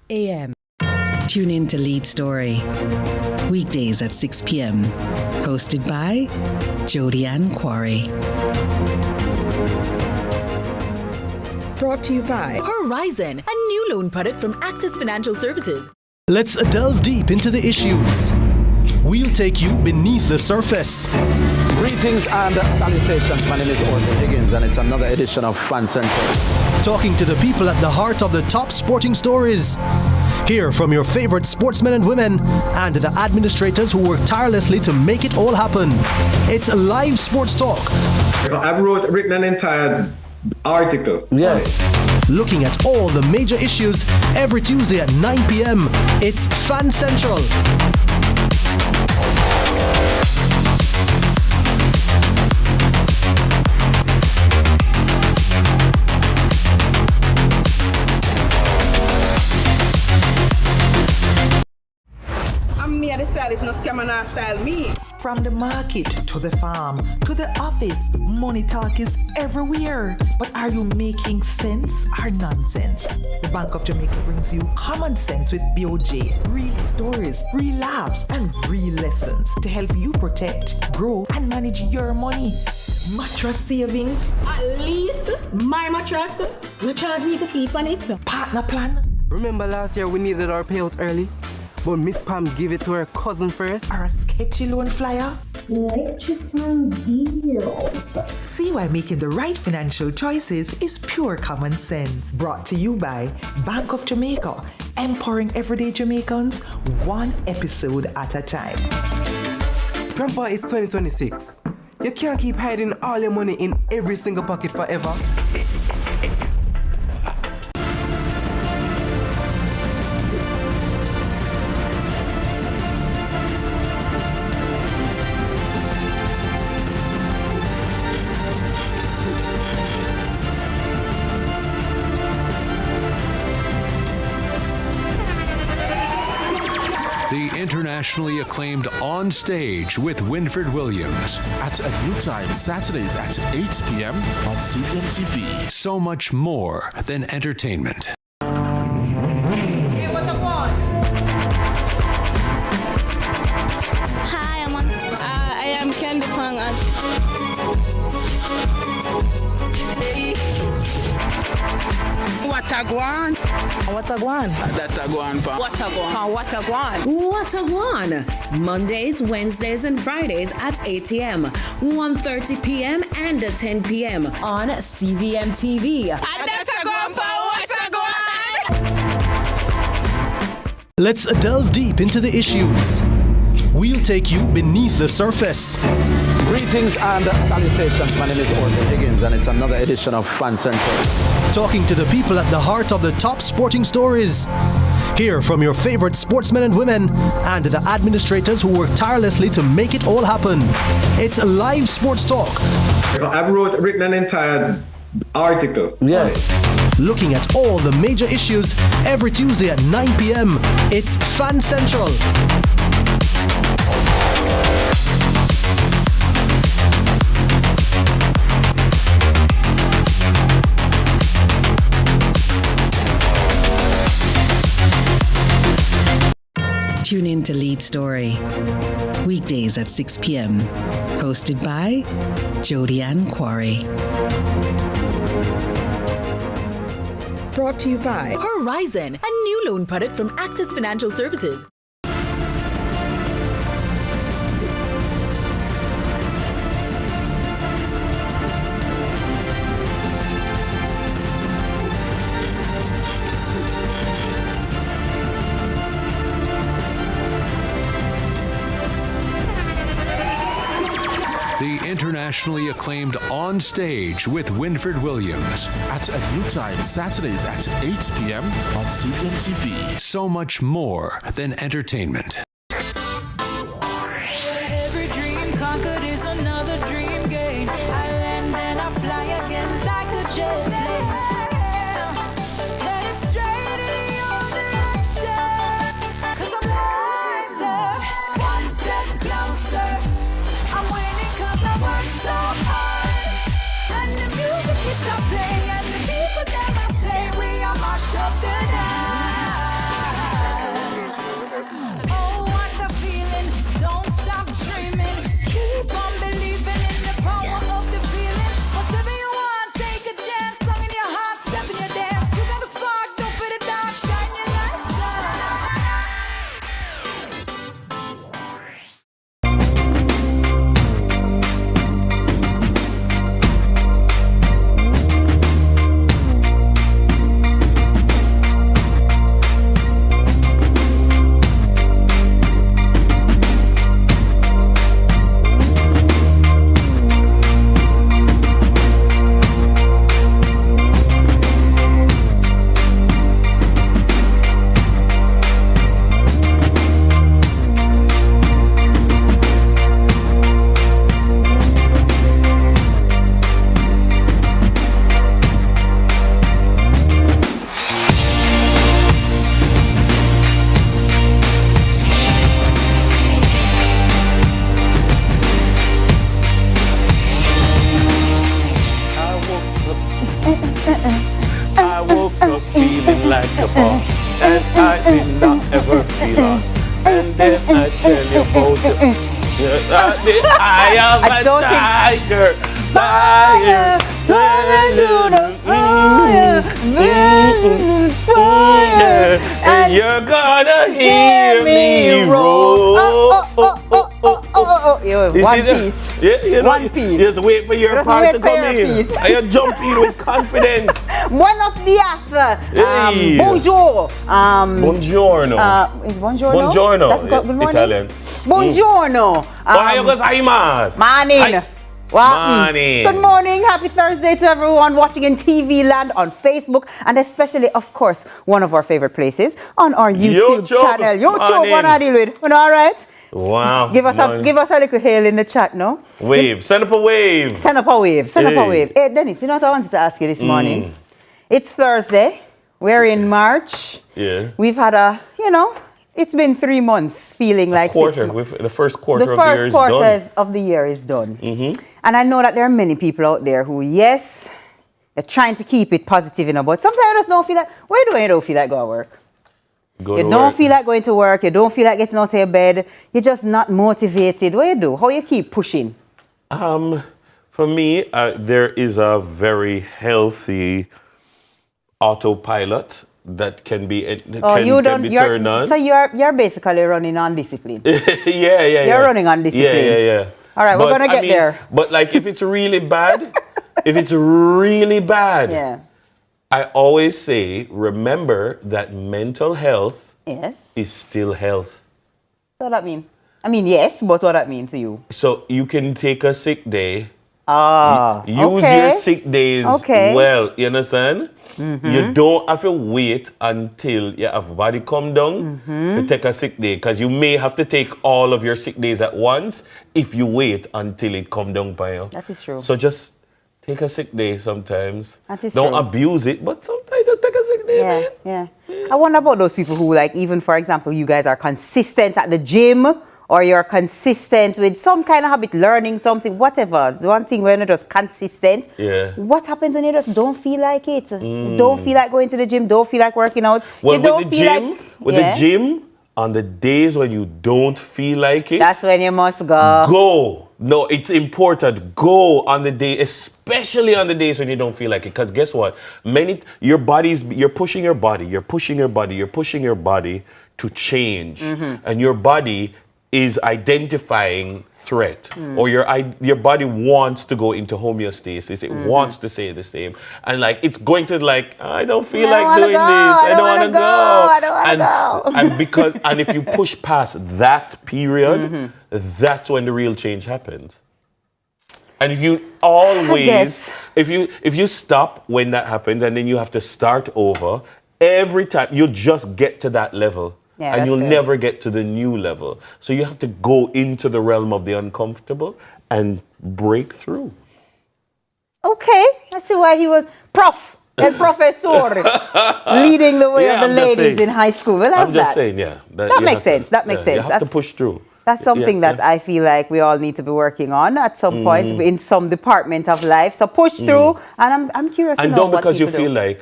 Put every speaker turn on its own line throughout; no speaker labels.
a.m. Tune in to Lead Story, weekdays at 6 p.m. Hosted by Jody Ann Quarry. Brought to you by
Horizon, a new loan product from Access Financial Services.
Let's delve deep into the issues. We'll take you beneath the surface.
Greetings and salutations. My name is Orton Higgins and it's another edition of Fan Central.
Talking to the people at the heart of the top sporting stories. Hear from your favorite sportsmen and women and the administrators who work tirelessly to make it all happen. It's a live sports talk.
I've written an entire article.
Yeah.
Looking at all the major issues every Tuesday at 9 p.m. It's Fan Central.
Me and the stylist, no scam and style me.
From the market to the farm to the office, money talk is everywhere. But are you making sense or nonsense? The Bank of Jamaica brings you common sense with BOJ. Real stories, real laughs, and real lessons to help you protect, grow, and manage your money. Mattress savings.
At least my mattress, you charge me to sleep on it.
Partner plan.
Remember last year we needed our payouts early? But Miss Pam gave it to her cousin first.
Or a sketchy loan flyer.
Electrifying deals.
See why making the right financial choices is pure common sense. Brought to you by Bank of Jamaica, empowering everyday Jamaicans one episode at a time.
Grandpa, it's 2026. You can't keep hiding all your money in every single pocket forever.
The internationally acclaimed On Stage with Winford Williams.
At a new time, Saturdays at 8 p.m. on CVM TV.
So much more than entertainment.
Hey, what I want?
Hi, I am Candy Pang.
What I want?
What a guan?
That I want.
What a guan? What a guan?
What a One. Mondays, Wednesdays, and Fridays at 8 a.m., 1:30 p.m., and 10 p.m. on CVM TV.
And that's a guan for what a guan?
Let's delve deep into the issues. We'll take you beneath the surface.
Greetings and salutations. My name is Orton Higgins and it's another edition of Fan Central.
Talking to the people at the heart of the top sporting stories. Hear from your favorite sportsmen and women and the administrators who work tirelessly to make it all happen. It's a live sports talk.
I've written an entire article.
Yeah.
Looking at all the major issues every Tuesday at 9 p.m. It's Fan Central.
Tune in to Lead Story, weekdays at 6 p.m. Hosted by Jody Ann Quarry.
Brought to you by Horizon, a new loan product from Access Financial Services.
The internationally acclaimed On Stage with Winford Williams.
At a new time, Saturdays at 8 p.m. on CVM TV.
So much more than entertainment.
Every dream conquered is another dream gained. I land and I fly again like a jet plane. Headed straight in your direction, 'cause I'm wiser, one step closer. I'm winning 'cause I work so hard. And the music keeps on playing, and the people that I say we are mash up the night.
and I did not ever feel lost. And then I tell you about the eye of a tiger. Fire, and you're gonna hear me roar.
One piece.
Yeah, you know,
One piece.
Just wait for your part to come in. And you jump in with confidence.
Buenos dias.
Hey.
Bonjour.
Buongiorno.
Is buongiorno?
Buongiorno.
That's good morning.
Italian.
Buongiorno.
Ohayo gozaimasu.
Morning.
Morning.
Good morning. Happy Thursday to everyone watching in TV land on Facebook and especially, of course, one of our favorite places on our YouTube channel. YouTube, what I deal with. You know, all right?
Wow.
Give us a little hail in the chat, no?
Wave. Send up a wave.
Send up a wave. Send up a wave. Hey, Dennis, you know what I wanted to ask you this morning? It's Thursday. We're in March.
Yeah.
We've had it's been 3 months feeling like
the first quarter of the year is done.
The first quarter of the year is done. And I know that there are many people out there who, yes, they're trying to keep it positive, but sometimes you just don't feel like, what are you doing? You don't feel like going to work. You don't feel like going to work. You don't feel like getting out of your bed. You're just not motivated. What do you do? How you keep pushing?
For me, there is a very healthy autopilot that can be turned on.
So you're basically running on discipline.
Yeah.
You're running on discipline.
Yeah.
All right, we're gonna get there.
But like, if it's really bad, yeah. I always say, remember that mental health is still health.
What does that mean? I mean, yes, but what that mean to you?
So you can take a sick day. Use your sick days well. You understand? You don't have to wait until you have body come down to take a sick day, because you may have to take all of your sick days at once if you wait until it come down by you.
That is true.
So just take a sick day sometimes.
That is
don't
true.
abuse it, but sometimes just take a sick day, man.
Yeah. I wonder about those people who, like, even for example, you guys are consistent at the gym, or you're consistent with some kind of habit, learning something, whatever. The one thing when you're just consistent.
Yeah.
What happens when you just don't feel like it? Don't feel like going to the gym, don't feel like working out.
Well,
the
gym, on the days when you don't feel like it,
that's when you must go.
Go. No, it's important. Go on the day, especially on the days when you don't feel like it. Because guess what? You're pushing your body to change. And your body is identifying threat, or your body wants to go into homeostasis. It wants to say the same, and like it's going to I don't feel like doing this. I don't want to go.
I don't want to go.
And if you push past that period, that's when the real change happens. And if you always, if you stop when that happens, and then you have to start over every time, you just get to that level.
Yeah,
and you'll
fair.
never get to the new level. So you have to go into the realm of the uncomfortable and break through.
Okay, I see why he was el professor, leading the way of the ladies in high school. Well,
I'm just saying, yeah.
That makes sense. That makes sense.
You have to push through.
That's something that I feel like we all need to be working on at some point in some department of life. So push through, and I'm curious to know what people do.
And don't because you feel like,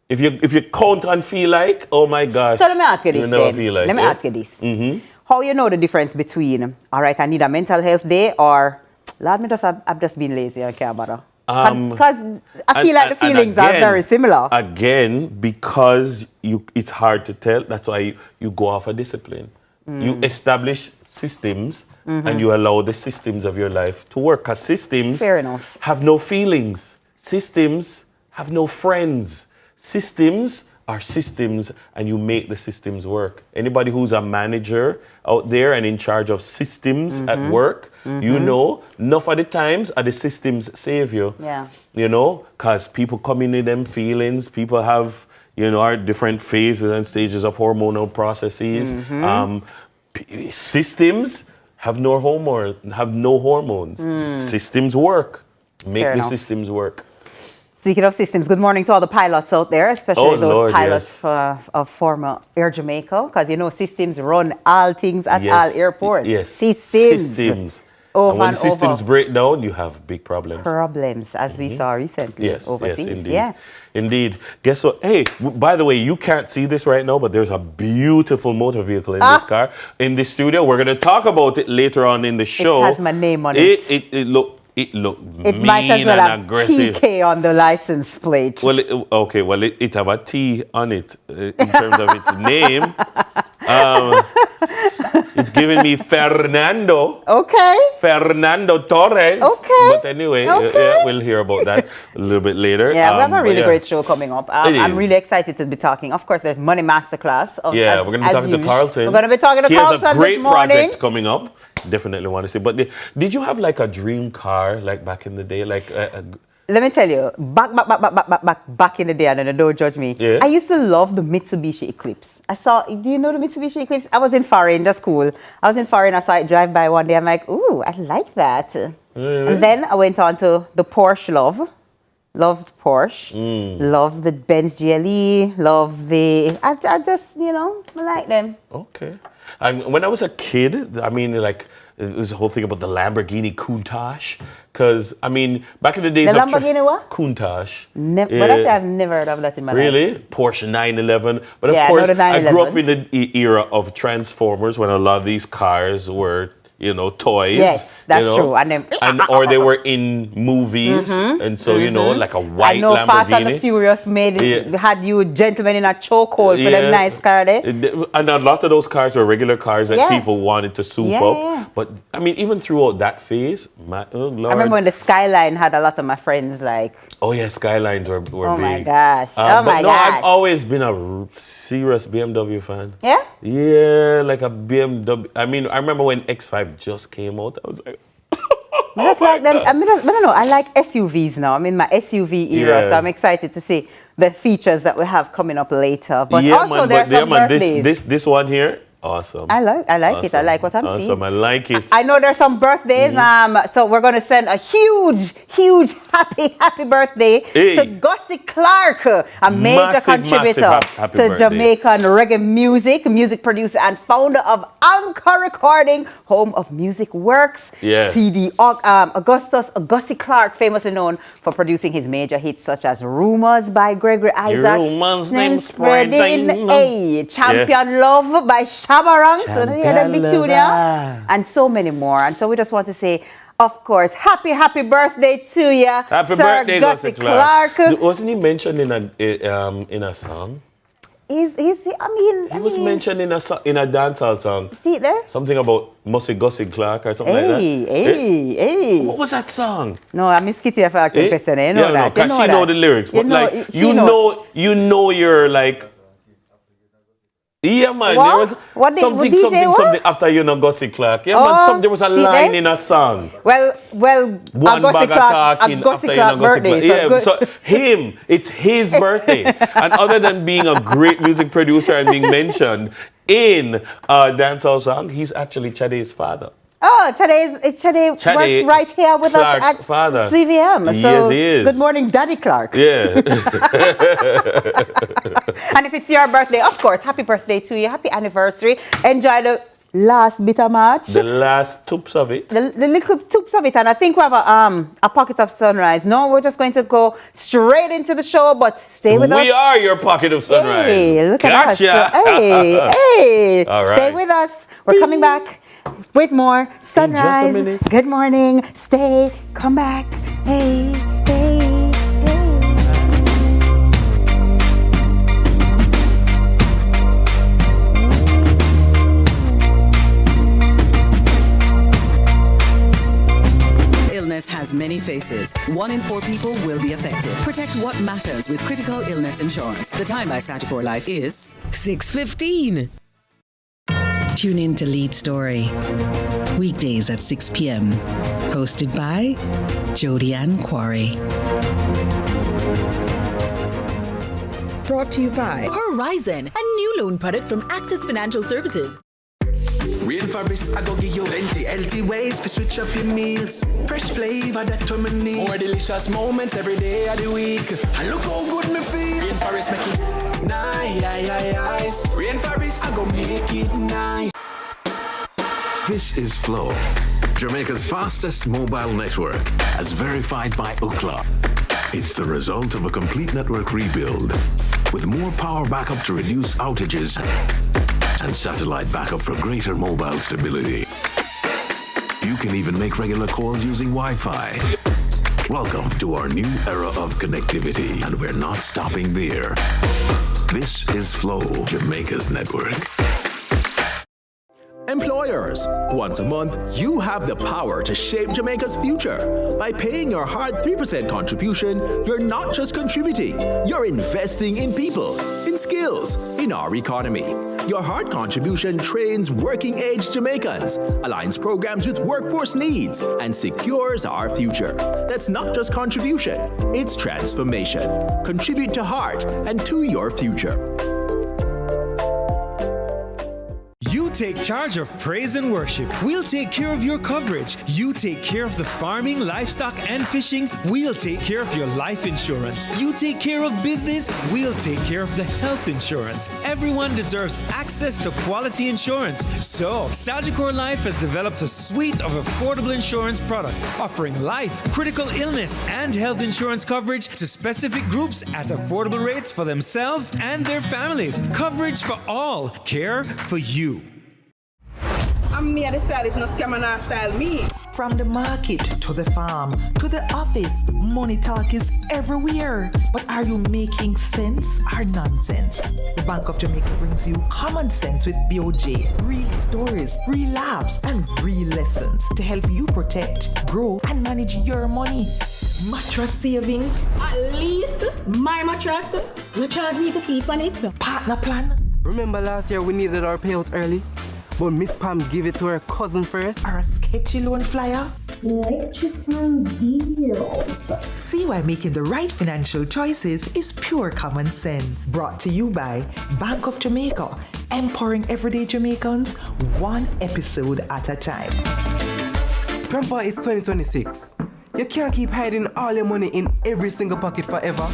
if you count and feel like, oh my gosh.
So let me ask you this then.
Let
me ask you this. How you know the difference between, all right, I need a mental health day, or, Lord, I've just been lazy, I can't bother. Because I feel like the feelings are very similar.
Again, because it's hard to tell, that's why you go off a discipline. You establish systems and you allow the systems of your life to work. Because systems have no feelings. Systems have no friends. Systems are systems, and you make the systems work. Anybody who's a manager out there and in charge of systems at work, you know, enough of the times are the systems save you.
Yeah.
You know, because people come in with them feelings, people have, our different phases and stages of hormonal processes. Systems have no hormones. Systems work. Make the systems work.
Speaking of systems, good morning to all the pilots out there, especially those pilots of former Air Jamaica, because systems run all things at all airports.
Yes.
Systems. Over
when
and
systems
over.
break down, you have big problems.
Problems, as we saw recently
Yes,
overseas.
yes, indeed.
Yeah.
Indeed. Guess what? Hey, by the way, you can't see this right now, but there's a beautiful motor vehicle in this car in the studio. We're going to talk about it later on in the show.
It has my name on it.
It looked
It
mean
might as well
and
have
aggressive.
TK on the license plate.
Well, it have a T on it in terms of its name. It's giving me Fernando.
Okay.
Fernando Torres.
Okay.
But anyway, yeah, we'll hear about that a little bit later.
Yeah, we have a really great show coming up. I'm really excited to be talking. Of course, there's Money Masterclass.
We're going to be talking to Carlton.
We're going to be talking to Carlton
He has a great
this morning.
project coming up. Definitely want to see. But did you have like a dream car like back in the day? Like
Let me tell you, back in the day, and don't judge me.
Yeah.
I used to love the Mitsubishi Eclipse. Do you know the Mitsubishi Eclipse? I was in Foreign, that's cool. I was in Foreign, I saw it drive by one day. I'm like, ooh, I like that. And then I went on to the Porsche love. Loved Porsche. Loved the Benz GLE. I just, I like them.
Okay. And when I was a kid, I mean, like, it was the whole thing about the Lamborghini Countach. Because, I mean, back in the days
The Lamborghini what?
Countach.
But I say I've never heard of that in my life.
Really? Porsche 911. But of
Yeah, I
course,
know the
I grew up
911.
in the era of Transformers when a lot of these cars were, toys.
Yes, that's true.
Or they were in movies. And so, like a white
I know
Lamborghini.
Fast and the Furious had you gentlemen in a chokehold for them nice car there.
And a lot of those cars were regular cars that people wanted to soup up.
Yeah.
But, I mean, even throughout that phase, Lord.
I remember when the Skyline had a lot of my friends like.
Oh, yeah, Skylines were big.
Oh, my gosh.
I've always been a serious BMW fan.
Yeah?
Yeah, like a BMW. I mean, I remember when X5 just came out, I was like,
I just like them. I don't know. I like SUVs now. I'm in my SUV era, so I'm excited to see the features that we have coming up later. But also, there's some birthdays.
This one here, awesome.
I like
awesome.
it. I like what I'm seeing.
Awesome, I like it.
I know there's some birthdays. So we're going to send a huge happy birthday to Gussie Clark, a major contributor
happy
to
birthday.
Jamaican reggae music producer and founder of Anchor Recording, home of Music Works, CD. Gussie Clark, famously known for producing his major hits such as Rumors by Gregory Isaac,
Rumors
Spreading, Champion Love by Shabarang, so you hear that big tune, and so many more. And so we just want to say, of course, happy birthday to you,
Happy
Sir
birthday,
Gussie Clark.
Wasn't he mentioned in a song?
He
was mentioned in a dancehall song.
See it there?
Something about Gussie Clark or something like that.
Hey.
What was that song?
No, I miss Kitty for asking question. You know that.
Because she know the lyrics. But you're like. Yeah, man.
What?
There was something after Gussie Clark. Yeah, man. There was a line in a song.
Well,
one bag of talking after
birthday.
It's his birthday. And other than being a great music producer and being mentioned in a dancehall song, he's actually Chade's father.
Oh, Chade works right here with
Clark's
us at
father.
CVM. So
Yes, he is.
Good morning, Daddy Clark.
Yeah.
And if it's your birthday, of course, happy birthday to you. Happy anniversary. Enjoy the last bit of March.
The last toops of it.
The little toops of it. And I think we have a pocket of sunrise. No, we're just going to go straight into the show, but stay with us.
We are your pocket of sunrise.
Hey, look at us.
Gotcha.
Hey.
All right.
Stay with us. We're coming back with more sunrise.
In just a minute.
Good morning. Stay. Come back. Hey.
Illness has many faces. 1 in 4 people will be affected. Protect what matters with critical illness insurance. The time by Sagicor Life is
6:15. Tune in to Lead Story. Weekdays at 6 p.m. Hosted by Jody Ann Quarry.
Brought to you by Horizon, a new loan product from Access Financial Services.
Rainforest, I go give you plenty healthy ways to switch up your meals. Fresh flavor that we need. More delicious moments every day of the week. And look how good me feel. Rainforest make it nice. Rainforest, I go make it nice.
This is Flow Jamaica's fastest mobile network, as verified by Ookla. It's the result of a complete network rebuild, with more power backup to reduce outages and satellite backup for greater mobile stability. You can even make regular calls using Wi-Fi. Welcome to our new era of connectivity, and we're not stopping there. This is Flow, Jamaica's network.
Employers, once a month, you have the power to shape Jamaica's future. By paying your hard 3% contribution, you're not just contributing, you're investing in people, in skills, in our economy. Your hard contribution trains working-age Jamaicans, aligns programs with workforce needs, and secures our future. That's not just contribution, it's transformation. Contribute to heart and to your future.
You take charge of praise and worship. We'll take care of your coverage. You take care of the farming, livestock, and fishing. We'll take care of your life insurance. You take care of business. We'll take care of the health insurance. Everyone deserves access to quality insurance. So, Sagicor Life has developed a suite of affordable insurance products offering life, critical illness, and health insurance coverage to specific groups at affordable rates for themselves and their families. Coverage for all. Care for you.
I'm me and the stylist, no scam and style me.
From the market to the farm to the office, money talk is everywhere. But are you making sense or nonsense? The Bank of Jamaica brings you common sense with BOJ. Real stories, real laughs, and real lessons to help you protect, grow, and manage your money. Mattress savings.
At least my mattress. You charge me to sleep on it.
Partner plan.
Remember last year we needed our payouts early? But Miss Pam gave it to her cousin first.
Or a sketchy loan flyer.
Electrifying deals.
See why making the right financial choices is pure common sense. Brought to you by Bank of Jamaica, empowering everyday Jamaicans one episode at a time.
Grandpa, it's 2026. You can't keep hiding all your money in every single pocket forever.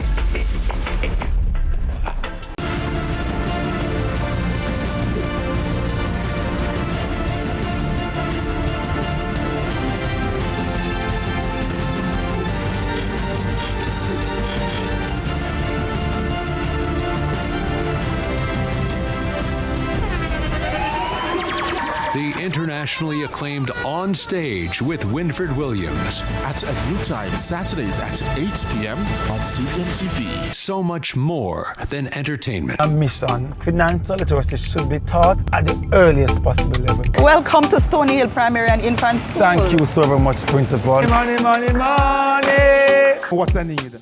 'The internationally acclaimed On Stage with Winfred Williams.
At a new time, Saturdays at 8 p.m. on CVMTV.
So much more than entertainment.
Our mission, financial literacy should be taught at the earliest possible level.
Welcome to Stony Hill Primary and Infant School.
Thank you so very much, Principal. Money, money, money! What's the need?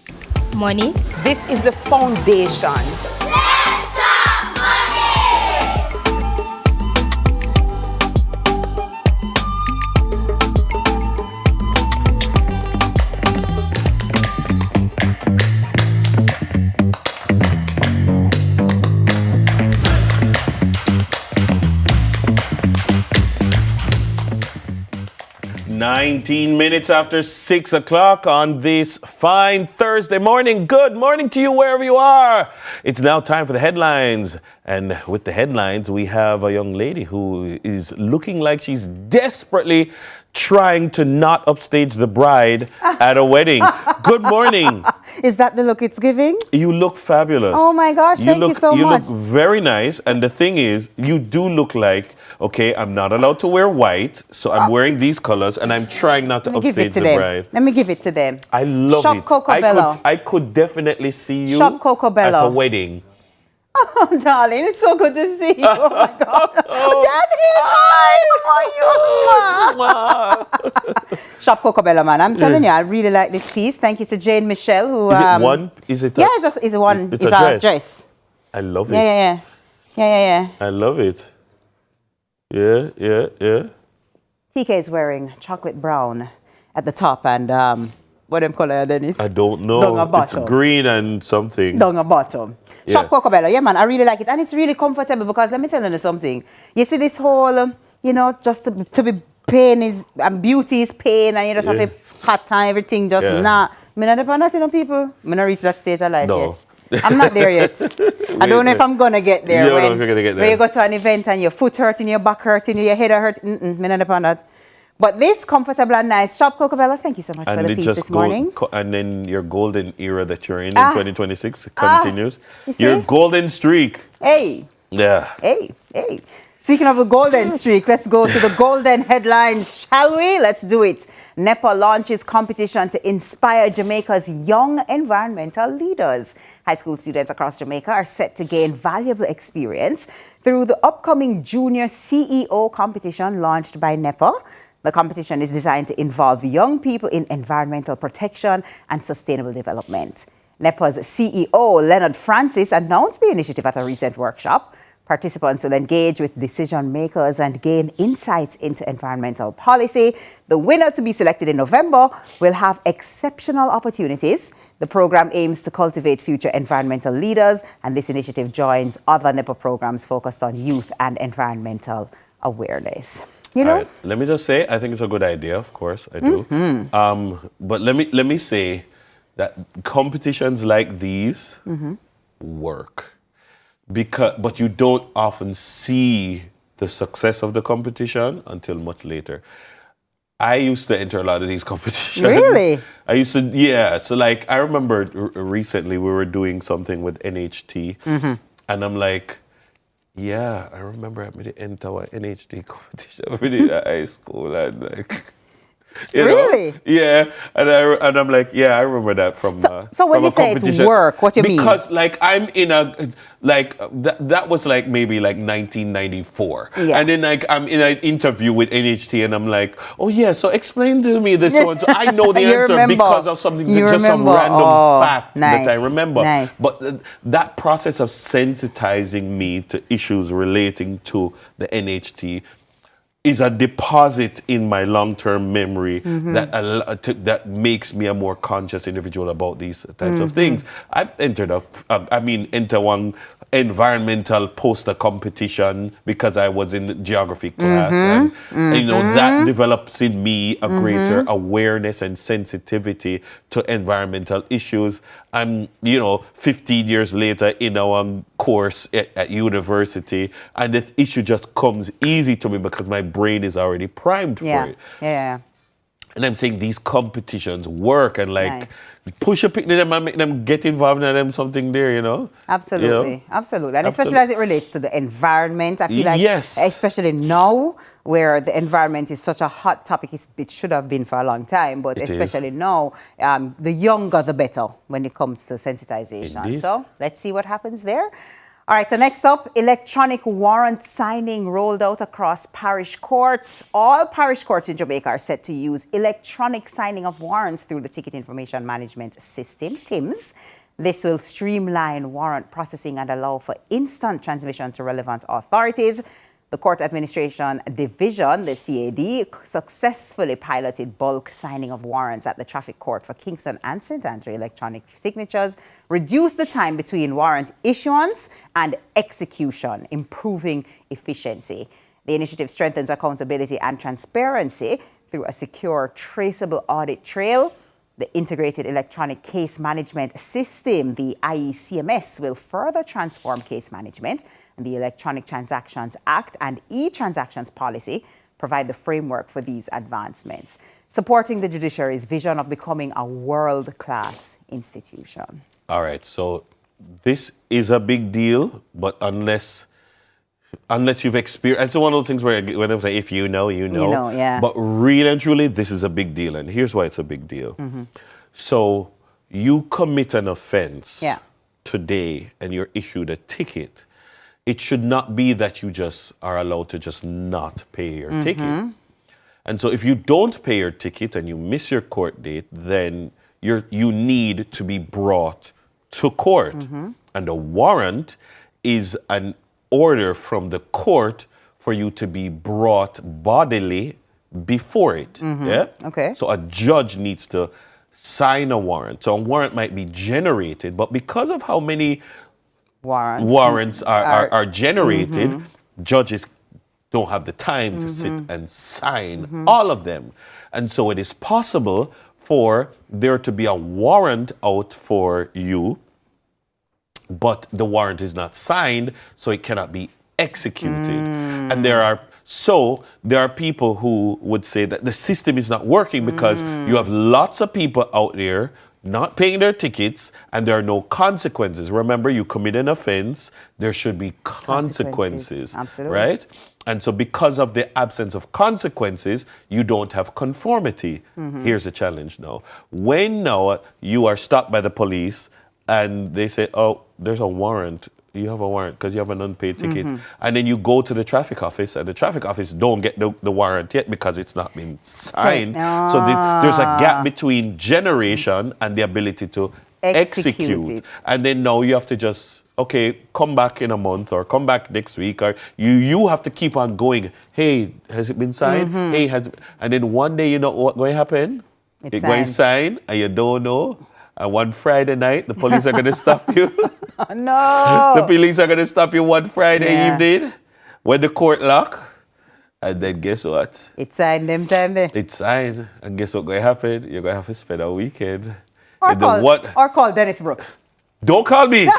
Money. This is the foundation.
Minutes after 6 o'clock on this fine Thursday morning. Good morning to you wherever you are. It's now time for the headlines. And with the headlines, we have a young lady who is looking like she's desperately trying to not upstage the bride at a wedding. Good morning.
Is that the look it's giving?
You look fabulous.
Oh my gosh, thank you so much.
You look very nice. And the thing is, you do look like, okay, I'm not allowed to wear white, so I'm wearing these colors, and I'm trying not to upstage the bride.
Let me give it to them.
I love
Shop
it.
Coco Bello.
I could definitely see you
Shop Coco Bello.
at a wedding.
Oh, darling, it's so good to see you. Oh, my God. Daddy, hi. Shop Coco Bello, man. I'm telling you, I really like this piece. Thank you to Jane Michelle, who...
Is it one? Is it a,
yeah, it's one. It's a dress.
I love it.
Yeah.
I love it. Yeah.
TK is wearing chocolate brown at the top and what them color, Dennis?
I don't know.
Down a
It's
bottom.
green and something.
Down a bottom.
Yeah.
Shop Coco Bello. Yeah, man, I really like it. And it's really comfortable because let me tell you something. You see this whole, just to be pain is, and beauty is pain and you just have a hot time, everything just not. I mean, I don't know, people. I'm not reach that stage of life yet. I'm not there yet. I don't know if I'm going to get there.
You don't know if you're going to get there.
When you go to an event and your foot hurting, your back hurting, your head hurting. Me not upon that. But this comfortable and nice shop, Cocobella, thank you so much for the piece this morning.
And then your golden era that you're in 2026 continues. Your golden streak.
Hey.
Yeah.
Hey. Speaking of the golden streak, let's go to the golden headlines, shall we? Let's do it. NEPA launches competition to inspire Jamaica's young environmental leaders. High school students across Jamaica are set to gain valuable experience through the upcoming Junior CEO competition launched by NEPA. The competition is designed to involve young people in environmental protection and sustainable development. NEPA's CEO, Leonard Francis, announced the initiative at a recent workshop. Participants will engage with decision makers and gain insights into environmental policy. The winner, to be selected in November, will have exceptional opportunities. The program aims to cultivate future environmental leaders, and this initiative joins other NEPA programs focused on youth and environmental awareness. You know?
Right. Let me just say, I think it's a good idea, of course, I do. But let me say that competitions like these work. But you don't often see the success of the competition until much later. I used to enter a lot of these competitions.
Really?
I used to, yeah. So like, I remember recently we were doing something with NHT, and I'm like, yeah, I remember I made it enter an NHT competition in high school, and like, you
really?
know? Yeah, and I'm like, yeah, I remember that from.
So when
from
you
a
say it's
competition.
work, what do you mean?
Because like I'm in a that was like maybe like 1994, and then like I'm in an interview with NHT, and I'm like, oh yeah, so explain to me this one. So I know the answer
remember.
because of something,
You
just some
remember.
random fact
Nice.
that I remember.
Nice.
But that process of sensitizing me to issues relating to the NHT is a deposit in my long-term memory that makes me a more conscious individual about these types of things. I've entered enter one environmental poster competition because I was in the geography class, and you know that develops in me a greater awareness and sensitivity to environmental issues. I'm 15 years later in our course at university, and this issue just comes easy to me because my brain is already primed for it.
Yeah.
And I'm saying these competitions work, and like push a pick to them and make them get involved in them something there, you know?
Absolutely. And especially as it relates to the environment, I feel like, especially now where the environment is such a hot topic, it should have been for a long time, but especially now, the younger the better when it comes to sensitization.
Indeed.
So let's see what happens there. All right, so next up, electronic warrant signing rolled out across parish courts. All parish courts in Jamaica are set to use electronic signing of warrants through the Ticket Information Management System, TIMS. This will streamline warrant processing and allow for instant transmission to relevant authorities. The Court Administration Division, the CAD, successfully piloted bulk signing of warrants at the Traffic Court for Kingston and St. Andrew electronic signatures, reduced the time between warrant issuance and execution, improving efficiency. The initiative strengthens accountability and transparency through a secure, traceable audit trail. The Integrated Electronic Case Management System, the IECMS, will further transform case management. The Electronic Transactions Act and e-Transactions Policy provide the framework for these advancements, supporting the judiciary's vision of becoming a world-class institution.
All right, so this is a big deal, but unless you've experienced, it's one of those things where when I say if you know, you know.
You know, yeah.
But really and truly, this is a big deal, and here's why it's a big deal. So you commit an offense today, and you're issued a ticket. It should not be that you just are allowed to just not pay your ticket. And so if you don't pay your ticket and you miss your court date, then you need to be brought to court. And a warrant is an order from the court for you to be brought bodily before it. Yeah?
Okay.
So a judge needs to sign a warrant. So a warrant might be generated, but because of how many warrants are generated, judges don't have the time to sit and sign all of them. And so it is possible for there to be a warrant out for you, but the warrant is not signed, so it cannot be executed. And there are So there are people who would say that the system is not working because you have lots of people out there not paying their tickets and there are no consequences. Remember, you commit an offense, there should be consequences.
Absolutely.
Right? And so because of the absence of consequences, you don't have conformity. Here's the challenge now. When now you are stopped by the police and they say, oh, there's a warrant. You have a warrant because you have an unpaid ticket. And then you go to the traffic office and the traffic office don't get the warrant yet because it's not been signed. So there's a gap between generation and the ability to execute it. And then now you have to just, okay, come back in a month or come back next week, or you have to keep on going. Hey, has it been signed? Hey, and then one day you know what's going to happen? It's going to sign and you don't know. And one Friday night, the police are going to stop you.
Oh, no.
The police are going to stop you one Friday evening when the court lock. And then guess what?
It's signed them time there.
It's signed. And guess what's going to happen? You're going to have to spend a weekend.
Or call Dennis Brooks.
Don't call me.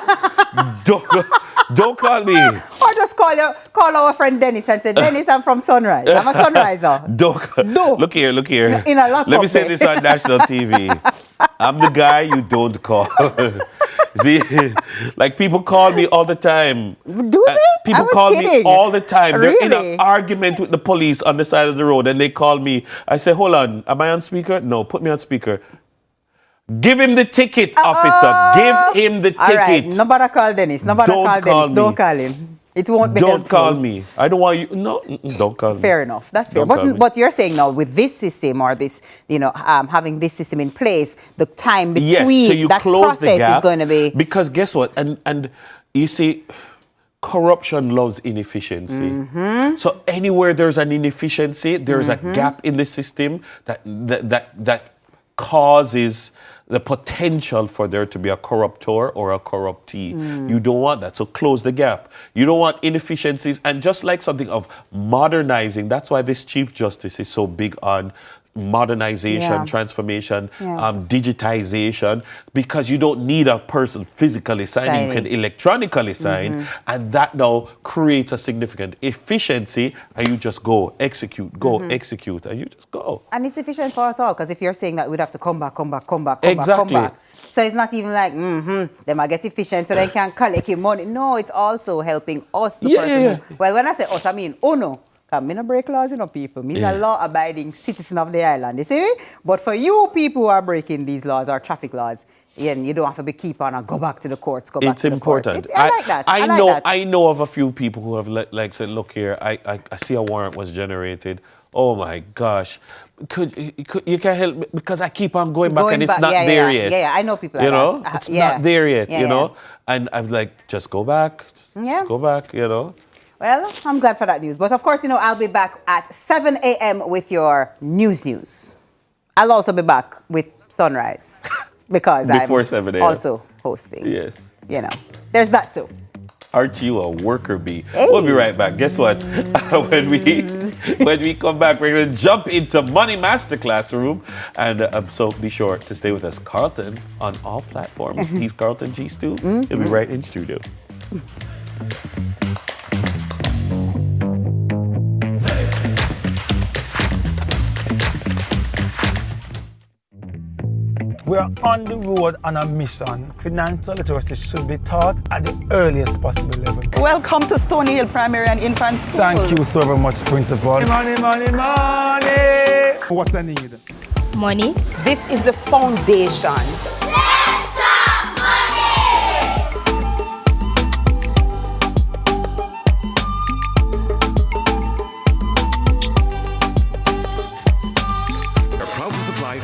Don't call me.
Or just call our friend Dennis and say, Dennis, I'm from Sunrise. I'm a Sunriser.
Look here.
In a lockup.
Let me say this on national TV. I'm the guy you don't call. See, like people call me all the time.
Do they?
People call me all the time.
Really?
They're in an argument with the police on the side of the road and they call me. I say, hold on, am I on speaker? No, put me on speaker. Give him the ticket, officer. Give him the ticket.
All right, nobody call Dennis. Nobody call Dennis.
Me.
Don't call him. It won't be
Don't
helpful.
call me. I don't want you. No, don't call me.
Fair enough. That's fair. But you're saying now with this system or this, having this system in place, the time between
so you
that
close
process
the gap
is going to be.
Because guess what? And you see, corruption loves inefficiency. So anywhere there's an inefficiency, there's a gap in the system that causes the potential for there to be a corruptor or a corruptee. You don't want that. So close the gap. You don't want inefficiencies. And just like something of modernizing, that's why this Chief Justice is so big on modernization, transformation, digitization, because you don't need a person physically signing. You can electronically sign, and that now creates a significant efficiency, and you just go, execute, and you just go.
And it's efficient for us all, because if you're saying that we'd have to come back. So it's not even like, they might get efficient so they can collect your money. No, it's also helping us, the person. Well, when I say us, I mean, no. Because me no break laws, people. Me a law-abiding citizen of the island, you see? But for you people who are breaking these laws or traffic laws, you don't have to keep on and go back to the courts,
It's important.
I like that.
I know of a few people who have like said, look here, I see a warrant was generated. Oh my gosh. You can help me because I keep on going back and it's not there yet.
Yeah, I know people like that.
It's not there yet, you know? And I'm like, just go back. Just go back,
Well, I'm glad for that news. But of course, I'll be back at 7 a.m. with your news. I'll also be back with Sunrise because
Before
I'm
7 a.m.
also hosting.
Yes.
There's that too.
Aren't you a worker bee? We'll be right back. Guess what? when we come back, we're going to jump into Money Masterclass room. And so be sure to stay with us. Carlton on all platforms. He's Carlton G. Stu. He'll be right in studio.
We are on the road on a mission. Financial literacy should be taught at the earliest possible level.
Welcome to Stony Hill Primary and Infant School.
Thank you so very much, Principal. Money. What's the need?
Money. This is the foundation.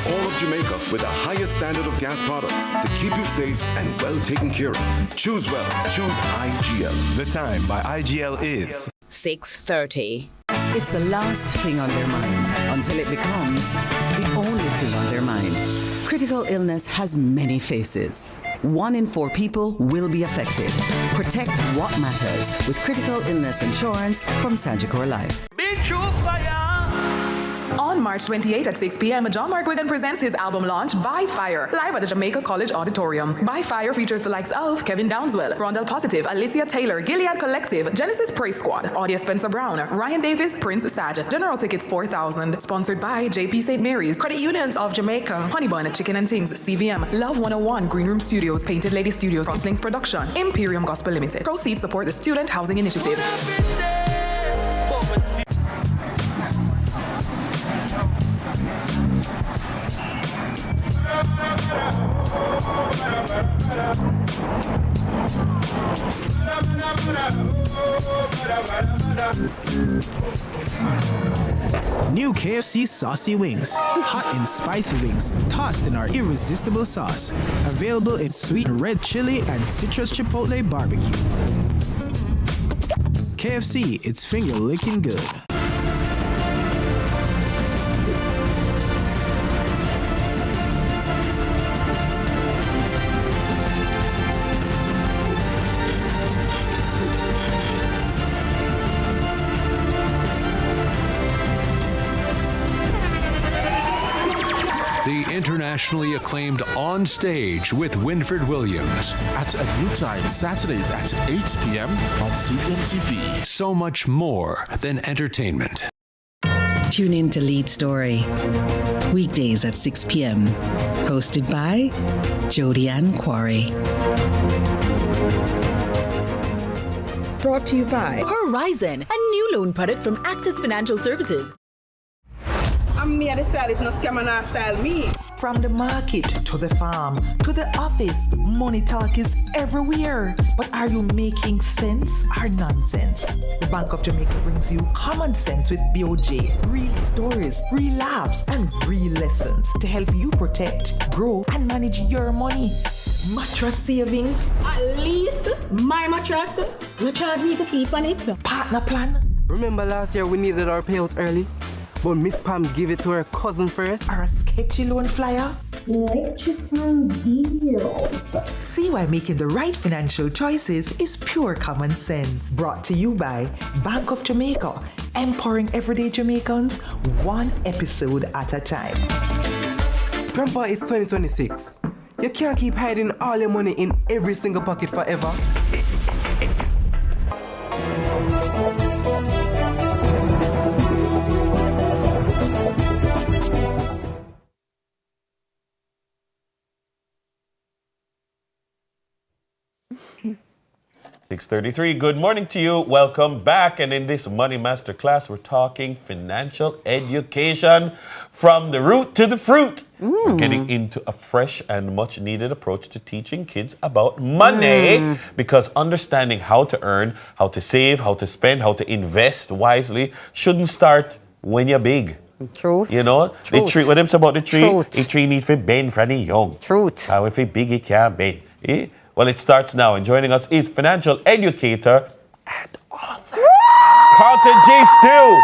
All of Jamaica with the highest standard of gas products to keep you safe and well taken care of. Choose well. Choose IGL.
The time by IGL is
6:30. It's the last thing on their mind until it becomes the only thing on their mind. Critical illness has many faces. 1 in 4 people will be affected. Protect what matters with critical illness insurance from Sagicor Life.
Be true fire.
On March 28 at 6 p.m., John Mark Wigan presents his album launch, By Fire, live at the Jamaica College Auditorium. By Fire features the likes of Kevin Downswell, Rondell Positive, Alicia Taylor, Gilead Collective, Genesis Praise Squad, Audia Spencer Brown, Ryan Davis, Prince Saj. General tickets $4,000. Sponsored by JP St. Mary's, Credit Unions of Jamaica, Honey Bun, Chicken and Things, CVM, Love 101, Green Room Studios, Painted Lady Studios, Crosslinks Production, Imperium Gospel Limited. Proceeds support the Student Housing Initiative.
New KFC Saucy Wings. Hot and spicy wings, tossed in our irresistible sauce. Available in sweet red chili and citrus chipotle barbecue. KFC, it's finger licking good.
The internationally acclaimed On Stage with Winford Williams.
At a new time, Saturdays at 8 p.m. on CVMTV.
So much more than entertainment.
Tune in to Lead Story. Weekdays at 6 p.m. Hosted by Jody Ann Quarry.
Brought to you by Horizon, a new loan product from Access Financial Services.
I'm me, the stylist, no scam and not style me.
From the market to the farm to the office, money talk is everywhere. But are you making sense or nonsense? The Bank of Jamaica brings you common sense with BOJ. Real stories, real laughs, and real lessons to help you protect, grow, and manage your money. Mattress savings.
At least my mattress, no charge me to sleep on it.
Partner plan.
Remember last year we needed our payouts early? But Miss Pam gave it to her cousin first.
Or a sketchy loan flyer.
Electrifying deals.
See why making the right financial choices is pure common sense. Brought to you by Bank of Jamaica, empowering everyday Jamaicans one episode at a time.
Grandpa, it's 2026. You can't keep hiding all your money in every single pocket forever.
6:33. Good morning to you. Welcome back. And in this Money Masterclass, we're talking financial education from the root to the fruit. We're getting into a fresh and much needed approach to teaching kids about money because understanding how to earn, how to save, how to spend, how to invest wisely shouldn't start when you're big.
Truth.
You know, the tree, what them say about the tree?
Truth.
The tree needs to bend from the young.
Truth.
And if it big, it can't bend. Eh? Well, it starts now, and joining us is financial educator and author Carlton J. Steele,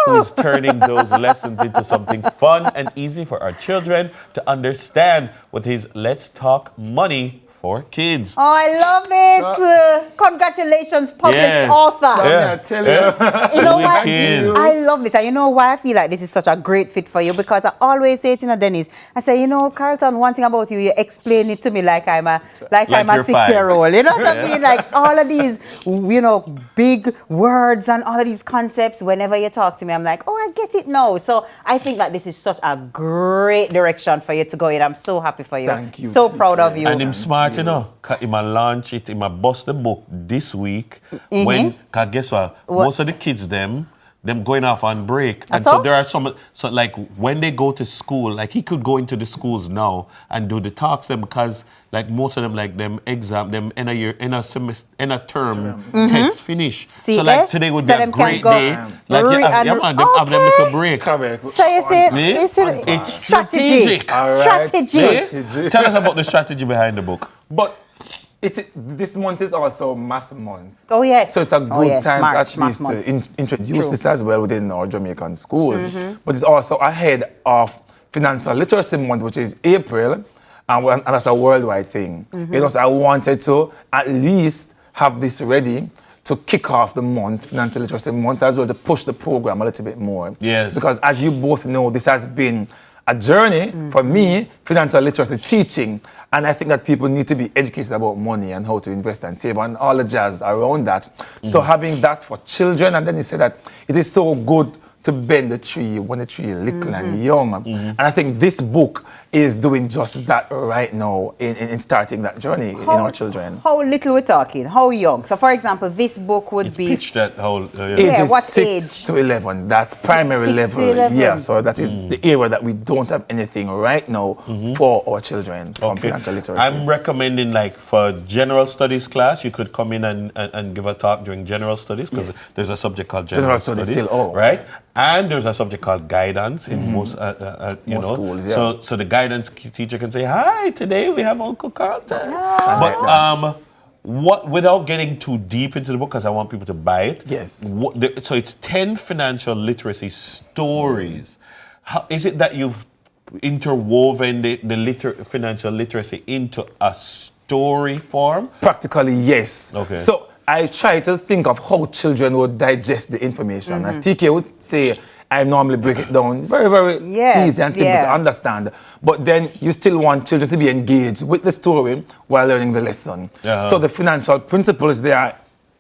who is turning those lessons into something fun and easy for our children to understand with his Let's Talk Money for Kids.
Oh, I love it. Congratulations, published author.
Yeah,
tell you.
You know what? I love this. And you know why I feel like this is such a great fit for you? Because I always say to Dennis, I say, you know, Carlton, one thing about you, you explain it to me like I'm a 6-year-old. You know what I mean? Like all of these, you know, big words and all of these concepts, whenever you talk to me, I'm like, oh, I get it now. So I think that this is such a great direction for you to go in. I'm so happy for you.
Thank you.
So proud of you.
And him smart, you know, he might launch it, he might bust the book this week. When, cause guess what? Most of the kids, them going off on break. And so there are some, so like when they go to school, like he could go into the schools now and do the talks them because like most of them, like them exam, them in a year, in a semester, in a term, test finish.
See,
so like today would be a great day. Like yeah, man, them have them little break.
So you say,
it's strategic.
Strategy.
Tell us about the strategy behind the book.
But this month is also math month.
Oh, yes.
So it's a good time
smart,
to at least to introduce this as well within our Jamaican schools. But it's also ahead of Financial Literacy Month, which is April, and that's a worldwide thing. You know, so I wanted to at least have this ready to kick off the month, Financial Literacy Month, as well to push the program a little bit more.
Yes.
Because as you both know, this has been a journey for me, financial literacy teaching, and I think that people need to be educated about money and how to invest and save and all the jazz around that. So having that for children, and then he said that it is so good to bend the tree when the tree is little and young. And I think this book is doing just that right now in starting that journey in our children.
How little we're talking? How young? So, for example, this book would be...
Pitched at how...
Ages
what
6
age?
to 11. That's primary
6
level.
to 11.
Yeah, so that is the area that we don't have anything right now for our children from financial literacy.
I'm recommending, like, for general studies class, you could come in and give a talk during general studies, because there's a subject called general studies
still,
right? And there's a subject called guidance in most
schools. Yeah.
So the guidance teacher can say, "Hi, today we have Uncle Carlton." But without getting too deep into the book, because I want people to buy it.
Yes.
So it's 10 financial literacy stories. How is it that you've interwoven the financial literacy into a story form?
Practically, yes.
Okay.
So I try to think of how children would digest the information. As TK would say, I normally break it down very, very easy and simple to understand. But then you still want children to be engaged with the story while learning the lesson. So the financial principles, they are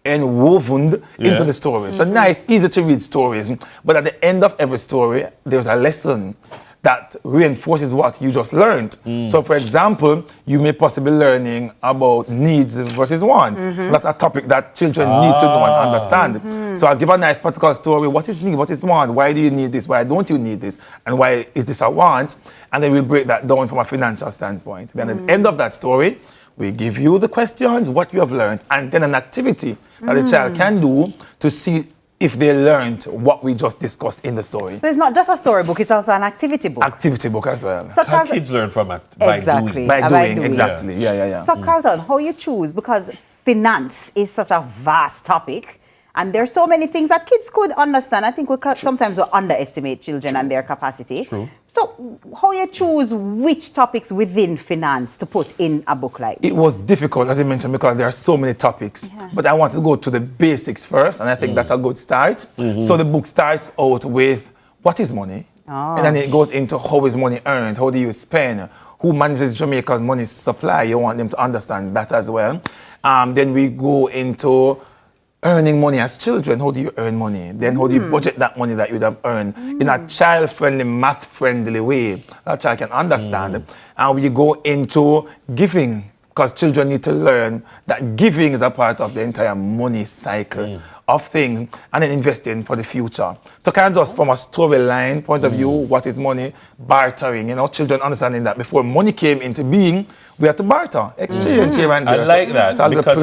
woven into the story. So nice, easy to read stories. But at the end of every story, there's a lesson that reinforces what you just learned. So for example, you may possibly learning about needs versus wants. That's a topic that children need to know and understand. So I'll give a nice practical story. What is need? What is want? Why do you need this? Why don't you need this? And why is this a want? And then we'll break that down from a financial standpoint. Then at the end of that story, we give you the questions, what you have learned, and then an activity that the child can do to see if they learned what we just discussed in the story.
So it's not just a storybook, it's also an activity book.
Activity book as well.
So
How kids learn from by doing.
By doing, exactly. Yeah.
So Carlton, how you choose? Because finance is such a vast topic, and there's so many things that kids could understand. I think sometimes we underestimate children and their capacity.
True.
So how you choose which topics within finance to put in a book like this?
It was difficult, as I mentioned, because there are so many topics. But I wanted to go to the basics first, and I think that's a good start. So the book starts out with what is money? And then it goes into how is money earned? How do you spend? Who manages Jamaica's money supply? You want them to understand that as well. Then we go into earning money as children. How do you earn money? Then how do you budget that money that you would have earned in a child-friendly, math-friendly way that a child can understand? And we go into giving, because children need to learn that giving is a part of the entire money cycle of things, and then investing for the future. So kind of just from a storyline point of view, what is money? Bartering, children understanding that before money came into being, we had to barter, exchange here and there.
I like that,
so
because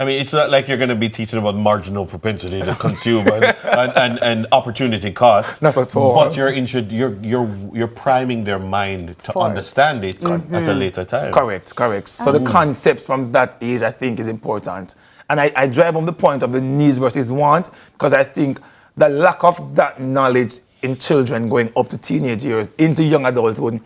I mean, it's not like you're going to be teaching about marginal propensity to consume and opportunity cost.
Not at all.
But you're priming their mind to understand it at a later time.
Correct. So the concept from that age, I think, is important. And I drive on the point of the needs versus want, because I think the lack of that knowledge in children going up to teenage years, into young adulthood,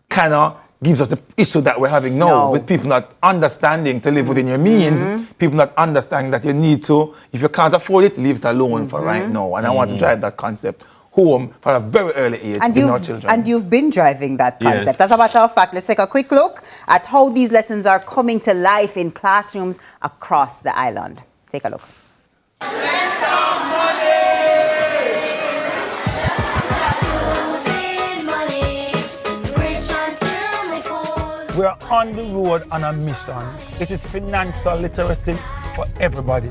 kind of gives us the issue that we're having now with people not understanding to live within your means, people not understanding that you need to, if you can't afford it, leave it alone for right now. And I want to drive that concept home from a very early age in our children.
And you've been driving that concept. As a matter of fact, let's take a quick look at how these lessons are coming to life in classrooms across the island. Take a look.
We're on the road on a mission. It is financial literacy for everybody.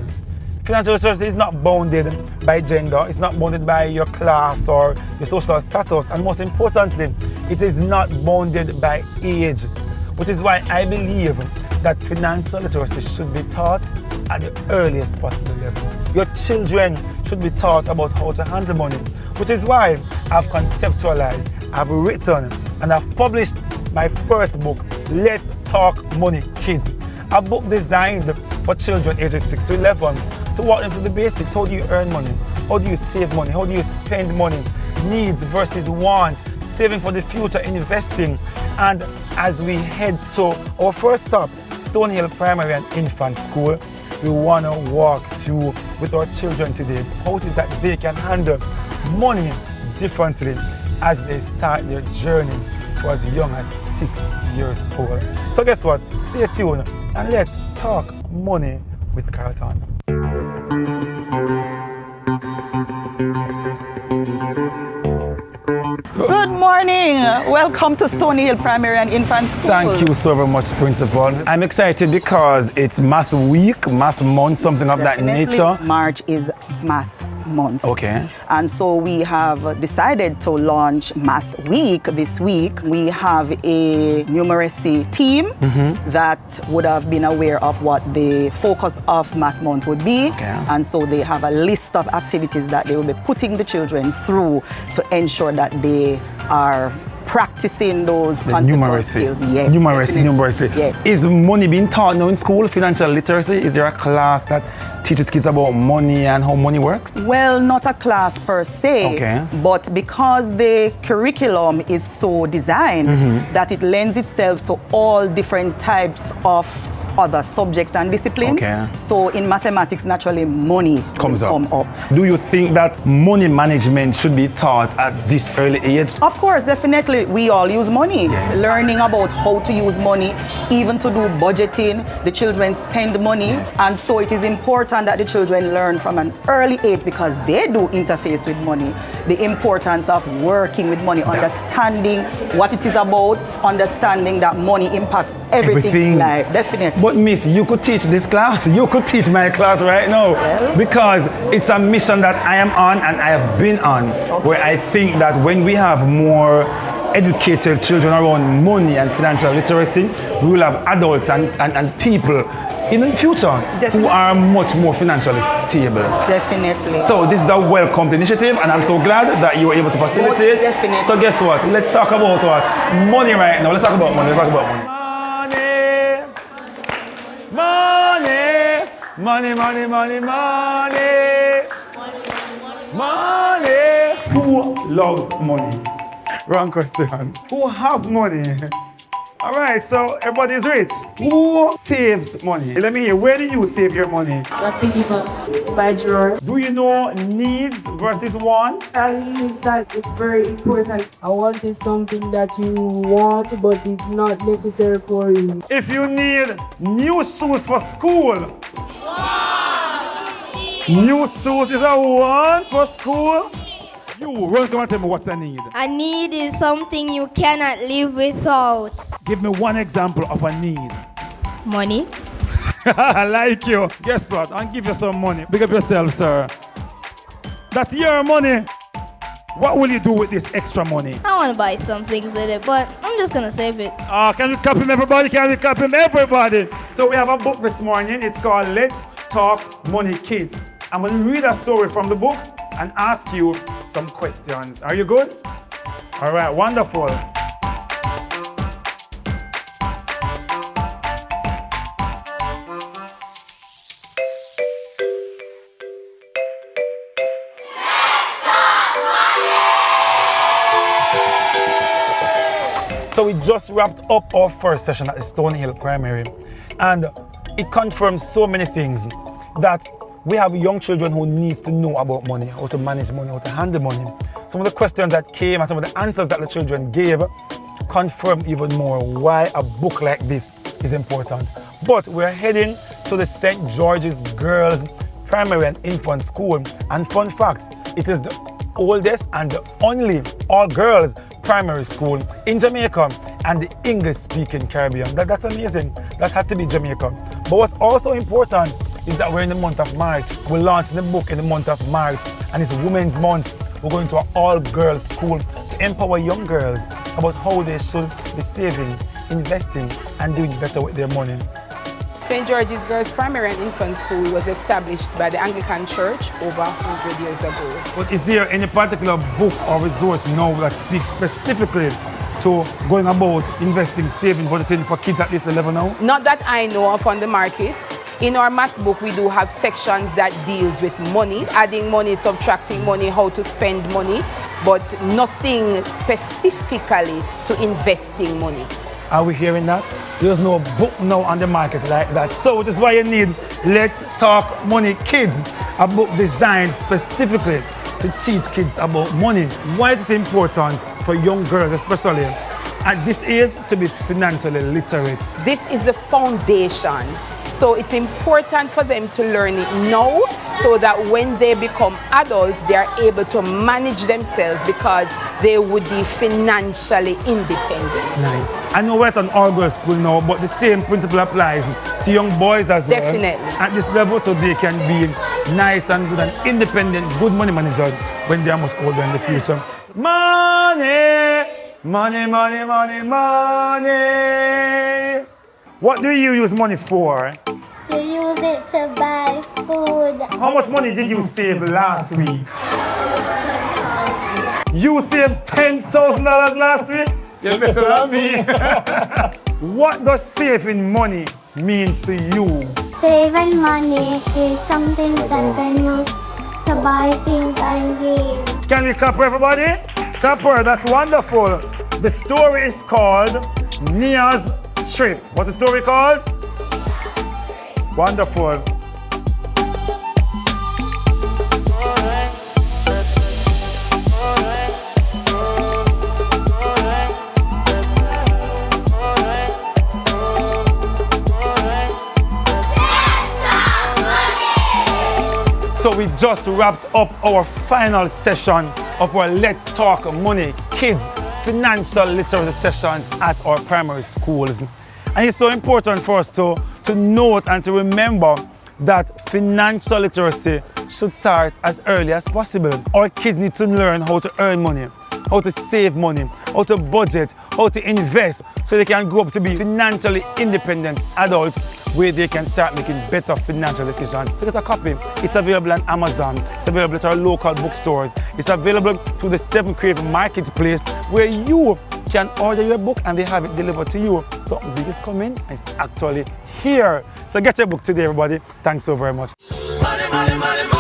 Financial literacy is not bounded by gender, it's not bounded by your class or your social status, and most importantly, it is not bounded by age, which is why I believe that financial literacy should be taught at the earliest possible level. Your children should be taught about how to handle money, which is why I've conceptualized, I've written, and I've published my first book, Let's Talk Money Kids, a book designed for children ages 6 to 11 to walk them through the basics. How do you earn money? How do you save money? How do you spend money? Needs versus want, saving for the future, investing. And as we head to our first stop, Stonehill Primary and Infant School, we want to walk through with our children today how it is that they can handle money differently as they start their journey for as young as 6 years old. So guess what? Stay tuned and let's talk money with Carlton.
Good morning. Welcome to Stony Hill Primary and Infant School.
Thank you so very much, Principal. I'm excited because it's Math Week, Math Month, something of that nature.
March is Math Month.
Okay.
And so we have decided to launch Math Week this week. We have a numeracy team that would have been aware of what the focus of Math Month would be.
Okay.
And so they have a list of activities that they will be putting the children through to ensure that they are practicing those conceptual skills. Yes,
Numeracy.
Yes.
Is money being taught now in school? Financial literacy? Is there a class that teaches kids about money and how money works?
Well, not a class per se,
Okay.
but because the curriculum is so designed that it lends itself to all different types of other subjects and disciplines.
Okay.
So in mathematics, naturally, money
Comes
will come up.
Do you think that money management should be taught at this early age?
Of course, definitely, we all use money. Learning about how to use money, even to do budgeting, the children spend money. And so it is important that the children learn from an early age, because they do interface with money, the importance of working with money, understanding what it is about, understanding that money impacts everything in life, definitely.
But Miss, you could teach this class. You could teach my class right now. Because it's a mission that I am on and I have been on, where I think that when we have more educated children around money and financial literacy, we will have adults and people in the future who are much more financially stable.
Definitely.
So this is a welcomed initiative, and I'm so glad that you were able to facilitate.
Most definitely.
So guess what? Let's talk about what? Money right now. Let's talk about money. Let's talk about money. Money, money, money, money. Money. Who loves money? Wrong question. Who have money? All right, so everybody's rich. Who saves money? Let me hear, where do you save your money?
My drawer.
Do you know needs versus wants?
I mean, is that it's very important. A want is something that you want, but it's not necessary for you.
If you need new shoes for school, new shoes is a want for school. You, run, come and tell me what's a need.
A need is something you cannot live without.
Give me one example of a need.
Money.
I like you. Guess what? I'll give you some money. Big up yourself, sir. That's your money. What will you do with this extra money?
I want to buy some things with it, but I'm just going to save it.
Can we clap him, everybody? Can we clap him, everybody? So we have a book this morning. It's called Let's Talk Money Kids. I'm going to read a story from the book and ask you some questions. Are you good? All right, wonderful. So we just wrapped up our first session at the Stony Hill Primary, and it confirms so many things, that we have young children who needs to know about money, how to manage money, how to handle money. Some of the questions that came and some of the answers that the children gave confirm even more why a book like this is important. But we're heading to the St. George's Girls Primary and Infant School, and fun fact, it is the oldest and the only all-girls primary school in Jamaica and the English-speaking Caribbean. That's amazing. That had to be Jamaica. But what's also important is that we're in the month of March. We're launching the book in the month of March, and it's Women's Month. We're going to an all-girls school to empower young girls about how they should be saving, investing, and doing better with their money.
St. George's Girls Primary and Infant School was established by the Anglican Church over 100 years ago.
But is there any particular book or resource now that speaks specifically to going about investing, saving, budgeting for kids at this level now?
Not that I know of on the market. In our math book, we do have sections that deals with money, adding money, subtracting money, how to spend money, but nothing specifically to investing money.
Are we hearing that? There's no book now on the market like that. So which is why you need Let's Talk Money Kids, a book designed specifically to teach kids about money. Why is it important for young girls, especially at this age, to be financially literate?
This is the foundation. So it's important for them to learn it now so that when they become adults, they are able to manage themselves because they would be financially independent.
Nice. I know we're at an all-girls school now, but the same principle applies to young boys as well.
Definitely.
At this level, so they can be nice and good and independent, good money managers when they are much older in the future. Money! Money, money, money, money! What do you use money for?
You use it to buy food.
How much money did you save last week? You saved $10,000 last week? You're better than me. What does saving money means to you?
Saving money is something that can use to buy things I need.
Can we clap for everybody? Clap for her, that's wonderful. The story is called Nia's Trip. What's the story called? Wonderful. So we just wrapped up our final session of our Let's Talk Money Kids financial literacy sessions at our primary schools. And it's so important for us to note and to remember that financial literacy should start as early as possible. Our kids need to learn how to earn money, how to save money, how to budget, how to invest, so they can grow up to be financially independent adults where they can start making better financial decisions. So get a copy. It's available on Amazon. It's available at our local bookstores. It's available through the 7 Crave Marketplace, where you can order your book and they have it delivered to you. Something big is coming and it's actually here. So get your book today, everybody. Thanks so very much.
Money, money, money, money.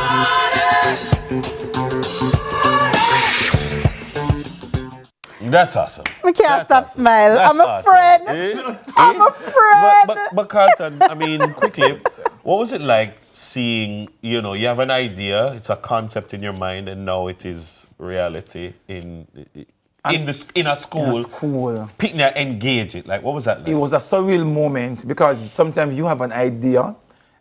That's awesome.
We can't stop smiling. I'm a friend. I'm a friend.
But Carlton, I mean, quickly, what was it like seeing, you know, you have an idea, it's a concept in your mind, and now it is reality in a school. Picking and engage it. Like, what was that like?
It was a surreal moment because sometimes you have an idea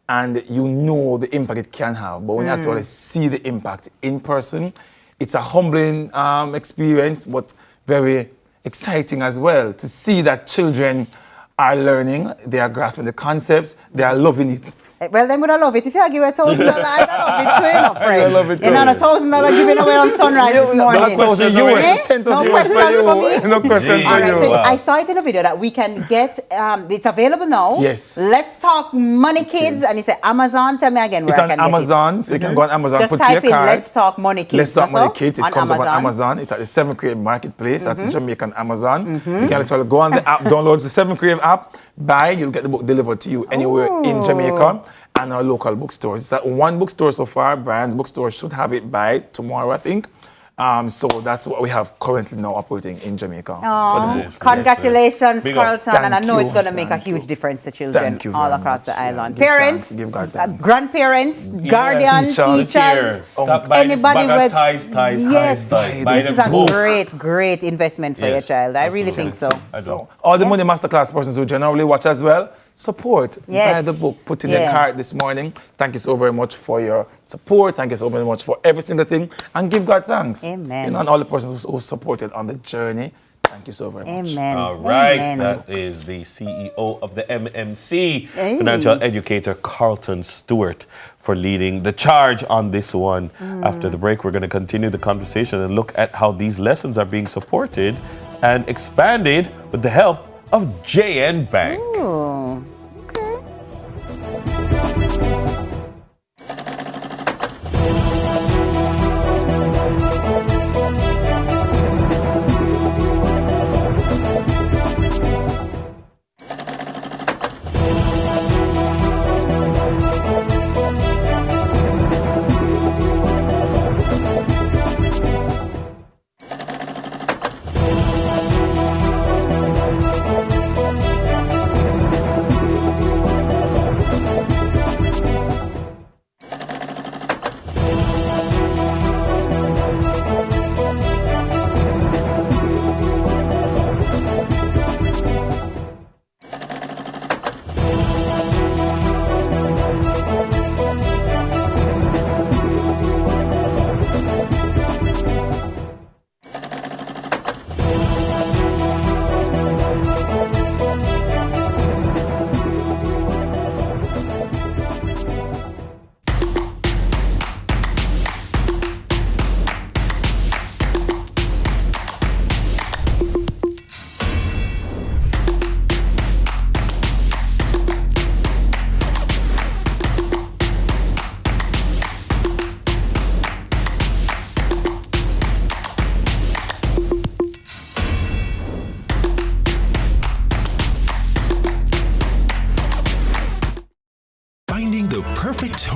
and you know the impact it can have, but when you actually see the impact in person, it's a humbling experience, but very exciting as well to see that children are learning, they are grasping the concepts, they are loving it.
Well, they would have loved it. If you give a $1,000, I'd love it too, you know, friend.
I love it too.
You know, $1,000 giving away on Sunrise this morning.
No questions for you.
No questions for me.
No questions for you.
So I saw it in a video that we can get, it's available now.
Yes.
Let's Talk Money Kids. And it's Amazon. Tell me again where
it's
I can
on Amazon,
get it.
so you can go on Amazon,
just
put
type
your
in
card.
Let's Talk Money Kids.
Let's Talk Money Kids. It comes up on Amazon. It's at the 7 Crave Marketplace. That's in Jamaican Amazon. You can actually go on the app, download the 7 Crave app, buy, you'll get the book delivered to you anywhere in Jamaica and our local bookstores. It's at one bookstore so far. Brian's bookstore should have it by tomorrow, I think. So that's what we have currently now operating in Jamaica.
Oh, congratulations,
Yes.
Carlton. And I know it's going to make a huge difference to children all across the island. Parents, grandparents, guardians, teachers, anybody with yes, this is a great investment for your child. I really think so.
So all the Money Masterclass persons who generally watch as well, support. Buy the book, put in your cart this morning. Thank you so very much for your support. Thank you so very much for every single thing. And give God thanks.
Amen.
You know, and all the persons who supported on the journey. Thank you so very much.
Amen.
All right.
Amen.
That is the CEO of the MMC, financial educator Carlton Stewart, for leading the charge on this one. After the break, we're going to continue the conversation and look at how these lessons are being supported and expanded with the help of JN Bank.
Ooh.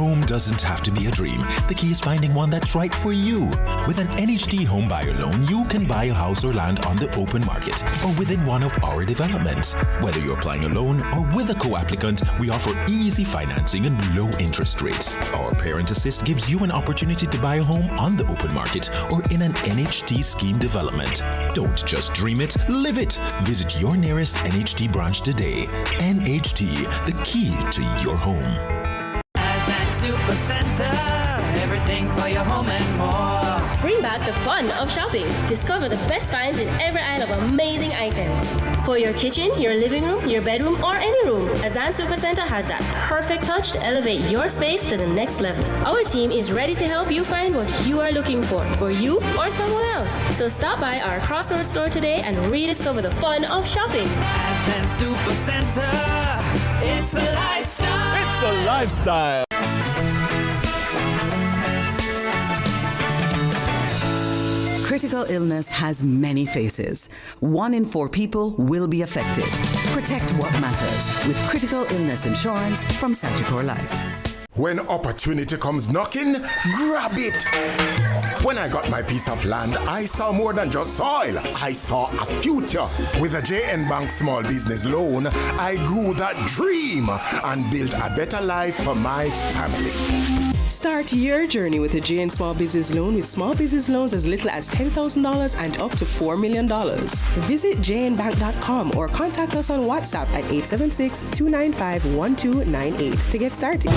home doesn't have to be a dream. The key is finding one that's right for you. With an NHD home buyer loan, you can buy a house or land on the open market or within one of our developments. Whether you're applying alone or with a co-applicant, we offer easy financing and low interest rates. Our Parent Assist gives you an opportunity to buy a home on the open market or in an NHD scheme development. Don't just dream it, live it. Visit your nearest NHD branch today. NHD, the key to your home.
Super Center, everything for your home and more.
Bring back the fun of shopping. Discover the best finds in every aisle of amazing items. For your kitchen, your living room, your bedroom, or any room, Azan Super Center has that perfect touch to elevate your space to the next level. Our team is ready to help you find what you are looking for you or someone else. So stop by our Crossroads store today and rediscover the fun of shopping.
Azan Super Center, it's a lifestyle.
It's a lifestyle.
Critical illness has many faces. 1 in 4 people will be affected. Protect what matters with critical illness insurance from Sagicor Life.
When opportunity comes knocking, grab it. When I got my piece of land, I saw more than just soil. I saw a future. With a JN Bank Small Business Loan, I grew that dream and built a better life for my family.
Start your journey with a JN Small Business Loan with small business loans as little as $10,000 and up to $4 million. Visit jnbank.com or contact us on WhatsApp at 876-295-1298 to get started.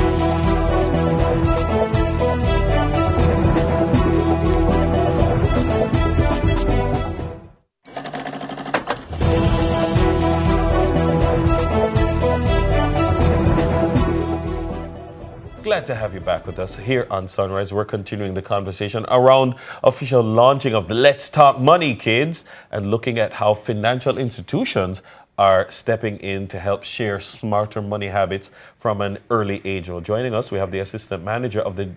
Glad to have you back with us here on Sunrise. We're continuing the conversation around official launching of the Let's Talk Money Kids and looking at how financial institutions are stepping in to help share smarter money habits from an early age. Well, joining us, we have the assistant manager of the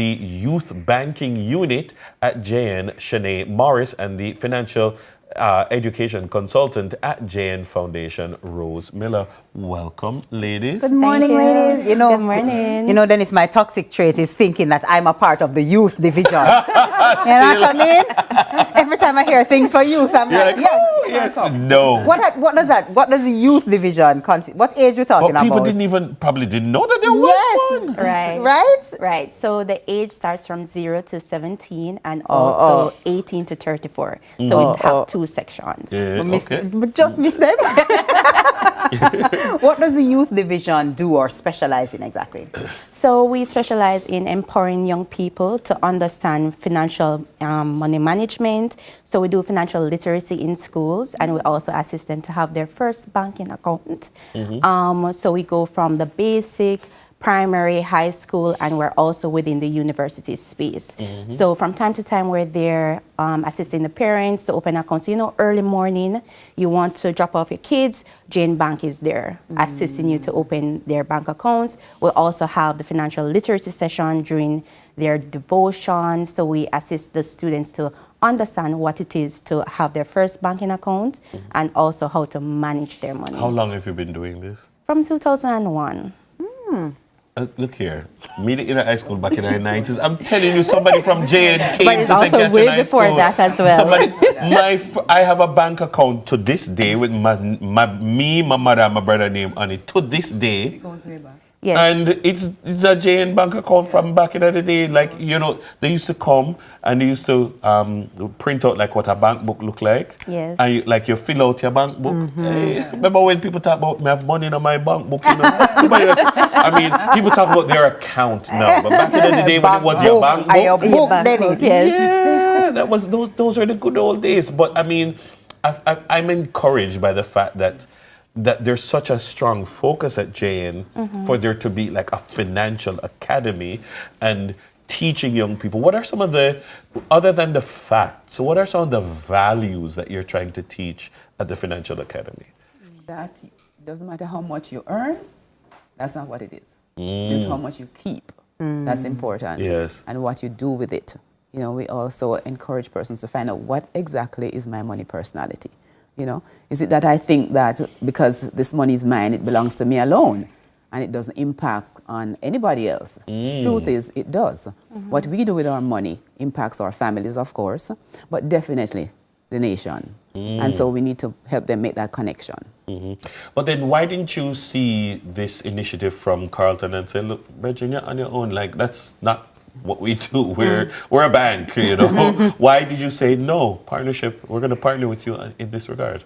youth banking unit at JN, Shanae Morris, and the financial education consultant at JN Foundation, Rose Miller. Welcome, ladies.
Good morning, ladies. Good morning. Dennis, my toxic trait is thinking that I'm a part of the youth division. You know what I mean? Every time I hear things for youth, I'm like, yes,
no.
What does that? What does the youth division consist? What age are we talking about?
People probably didn't know that there was one.
Right. So the age starts from 0 to 17 and also 18 to 34. So we have 2 sections.
But just miss them. What does the youth division do or specialize in exactly?
So we specialize in empowering young people to understand financial money management. So we do financial literacy in schools, and we also assist them to have their first banking account. So we go from the basic, primary, high school, and we're also within the university space. So from time to time, we're there assisting the parents to open accounts. So, early morning, you want to drop off your kids, Jane Bank is there assisting you to open their bank accounts. We'll also have the financial literacy session during their devotion. So we assist the students to understand what it is to have their first banking account and also how to manage their money.
How long have you been doing this?
From 2001.
Look here, me in high school back in the 90s. I'm telling you, somebody from JN came
but it's
to
also
St.
way
Catherine
before
High School.
that as well.
I have a bank account to this day with my mother, and my brother name on it. To this day.
It goes way back. Yes.
And it's a JN bank account from back in the day. Like, they used to come and they used to print out like what a bank book looked like.
Yes.
And you fill out your bank book. Hey, remember when people talk about me have money in my bank book? I mean, people talk about their account now. But back in the day when it was your bank book.
Your book, Dennis.
Yes.
Yeah, those were the good old days. But I mean, I'm encouraged by the fact that there's such a strong focus at JN for there to be like a financial academy and teaching young people. What are some of other than the facts, what are some of the values that you're trying to teach at the Financial Academy?
That doesn't matter how much you earn, that's not what it is. It's how much you keep. That's important.
Yes.
And what you do with it. We also encourage persons to find out what exactly is my money personality. Is it that I think that because this money is mine, it belongs to me alone? and it doesn't impact on anybody else. Truth is, it does. What we do with our money impacts our families, of course, but definitely the nation. And so we need to help them make that connection.
But then why didn't you see this initiative from Carlton and say, look, Virginia, on your own, like, that's not what we do. We're a bank, you know. Why did you say, no, partnership, we're going to partner with you in this regard?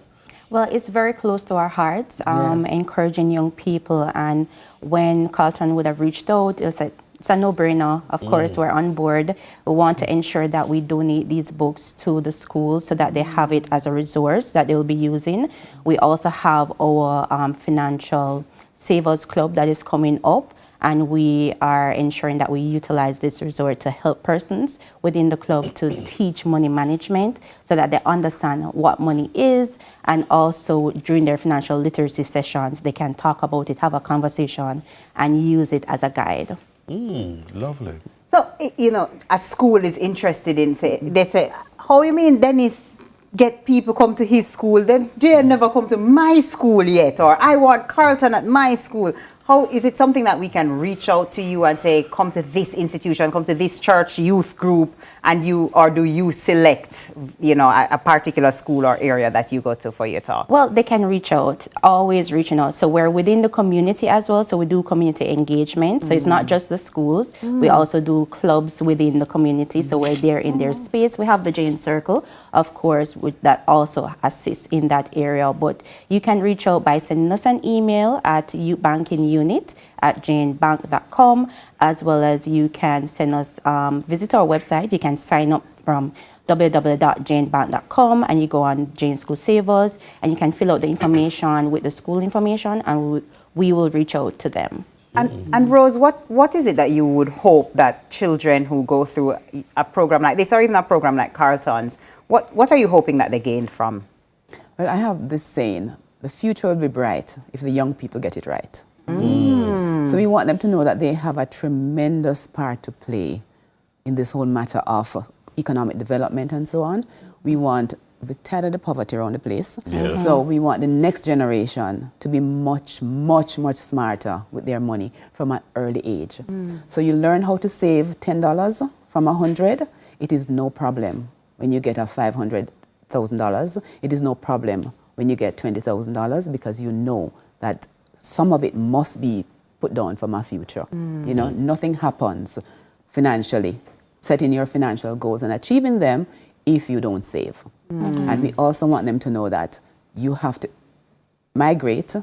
Well, it's very close to our hearts, encouraging young people. And when Carlton would have reached out, it's a no-brainer. Of course, we're on board. We want to ensure that we donate these books to the schools so that they have it as a resource that they'll be using. We also have our financial savers club that is coming up, and we are ensuring that we utilize this resource to help persons within the club to teach money management so that they understand what money is, and also during their financial literacy sessions, they can talk about it, have a conversation, and use it as a guide.
Lovely.
So, you know, a school is interested in, they say, how you mean Dennis get people come to his school, then they never come to my school yet, or I want Carlton at my school. How is it something that we can reach out to you and say, come to this institution, come to this church youth group, and you, or do you select, you know, a particular school or area that you go to for your talk?
Well, they can reach out, always reaching out. So we're within the community as well. So we do community engagement. So it's not just the schools. We also do clubs within the community. So we're there in their space. We have the Jane Circle, of course, that also assists in that area. But you can reach out by sending us an email at youthbankingunit@janebank.com, as well as you can send us, visit our website. You can sign up from www.janebank.com, and you go on Jane School Savers, and you can fill out the information with the school information, and we will reach out to them.
And Rose, what is it that you would hope that children who go through a program like this, or even a program like Carlton's, what are you hoping that they gain from?
Well, I have this saying, the future will be bright if the young people get it right. So we want them to know that they have a tremendous part to play in this whole matter of economic development and so on. We're tired of the poverty around the place. So we want the next generation to be much, much, much smarter with their money from an early age. So you learn how to save $10 from 100. It is no problem when you get a $500,000. It is no problem when you get $20,000, because you know that some of it must be put down for my future. You know, nothing happens financially, setting your financial goals and achieving them if you don't save. And we also want them to know that you have to migrate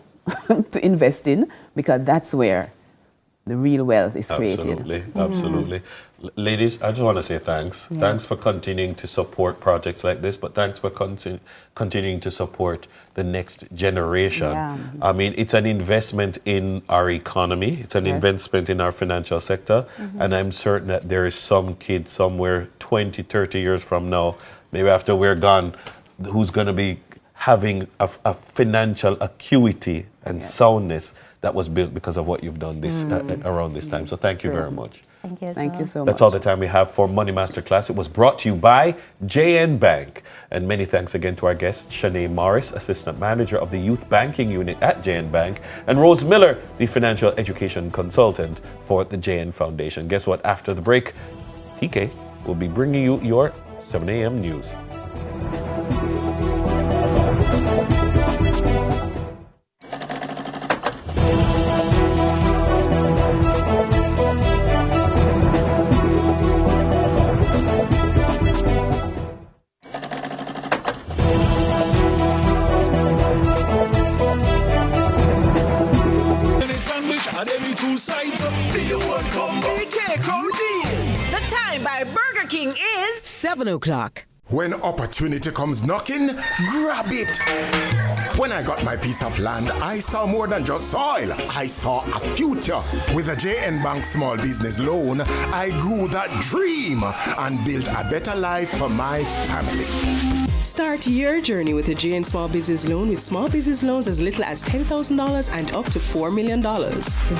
to invest in, because that's where the real wealth is created.
Absolutely. Ladies, I just want to say thanks. Thanks for continuing to support projects like this, but thanks for continuing to support the next generation. I mean, it's an investment in our economy. It's an investment in our financial sector. And I'm certain that there is some kid somewhere 20, 30 years from now, maybe after we're gone, who's going to be having a financial acuity and soundness that was built because of what you've done this around this time. So thank you very much.
Thank you so much.
That's all the time we have for Money Masterclass. It was brought to you by JN Bank. And many thanks again to our guest, Shanae Morris, Assistant Manager of the Youth Banking Unit at JN Bank, and Rose Miller, the Financial Education Consultant for the JN Foundation. Guess what? After the break, TK will be bringing you your 7 a.m. news.
The time by Burger King is 7 o'clock.
When opportunity comes knocking, grab it. When I got my piece of land, I saw more than just soil. I saw a future. With a JN Bank small business loan, I grew that dream and built a better life for my family.
Start your journey with a JN Small Business Loan with small business loans as little as $10,000 and up to $4 million.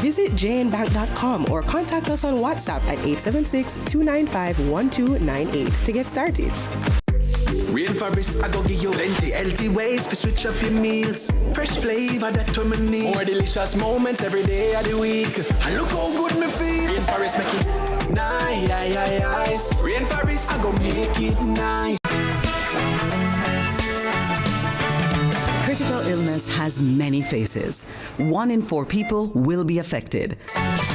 Visit jnbank.com or contact us on WhatsApp at 876-295-1298 to get started.
Rainforest, I go give you plenty healthy ways to switch up your meals. Fresh flavor that we need. More delicious moments every day of the week. And look how good me feel. Rainforest make it nice. Rainforest, I go make it nice.
Critical illness has many faces. 1 in 4 people will be affected.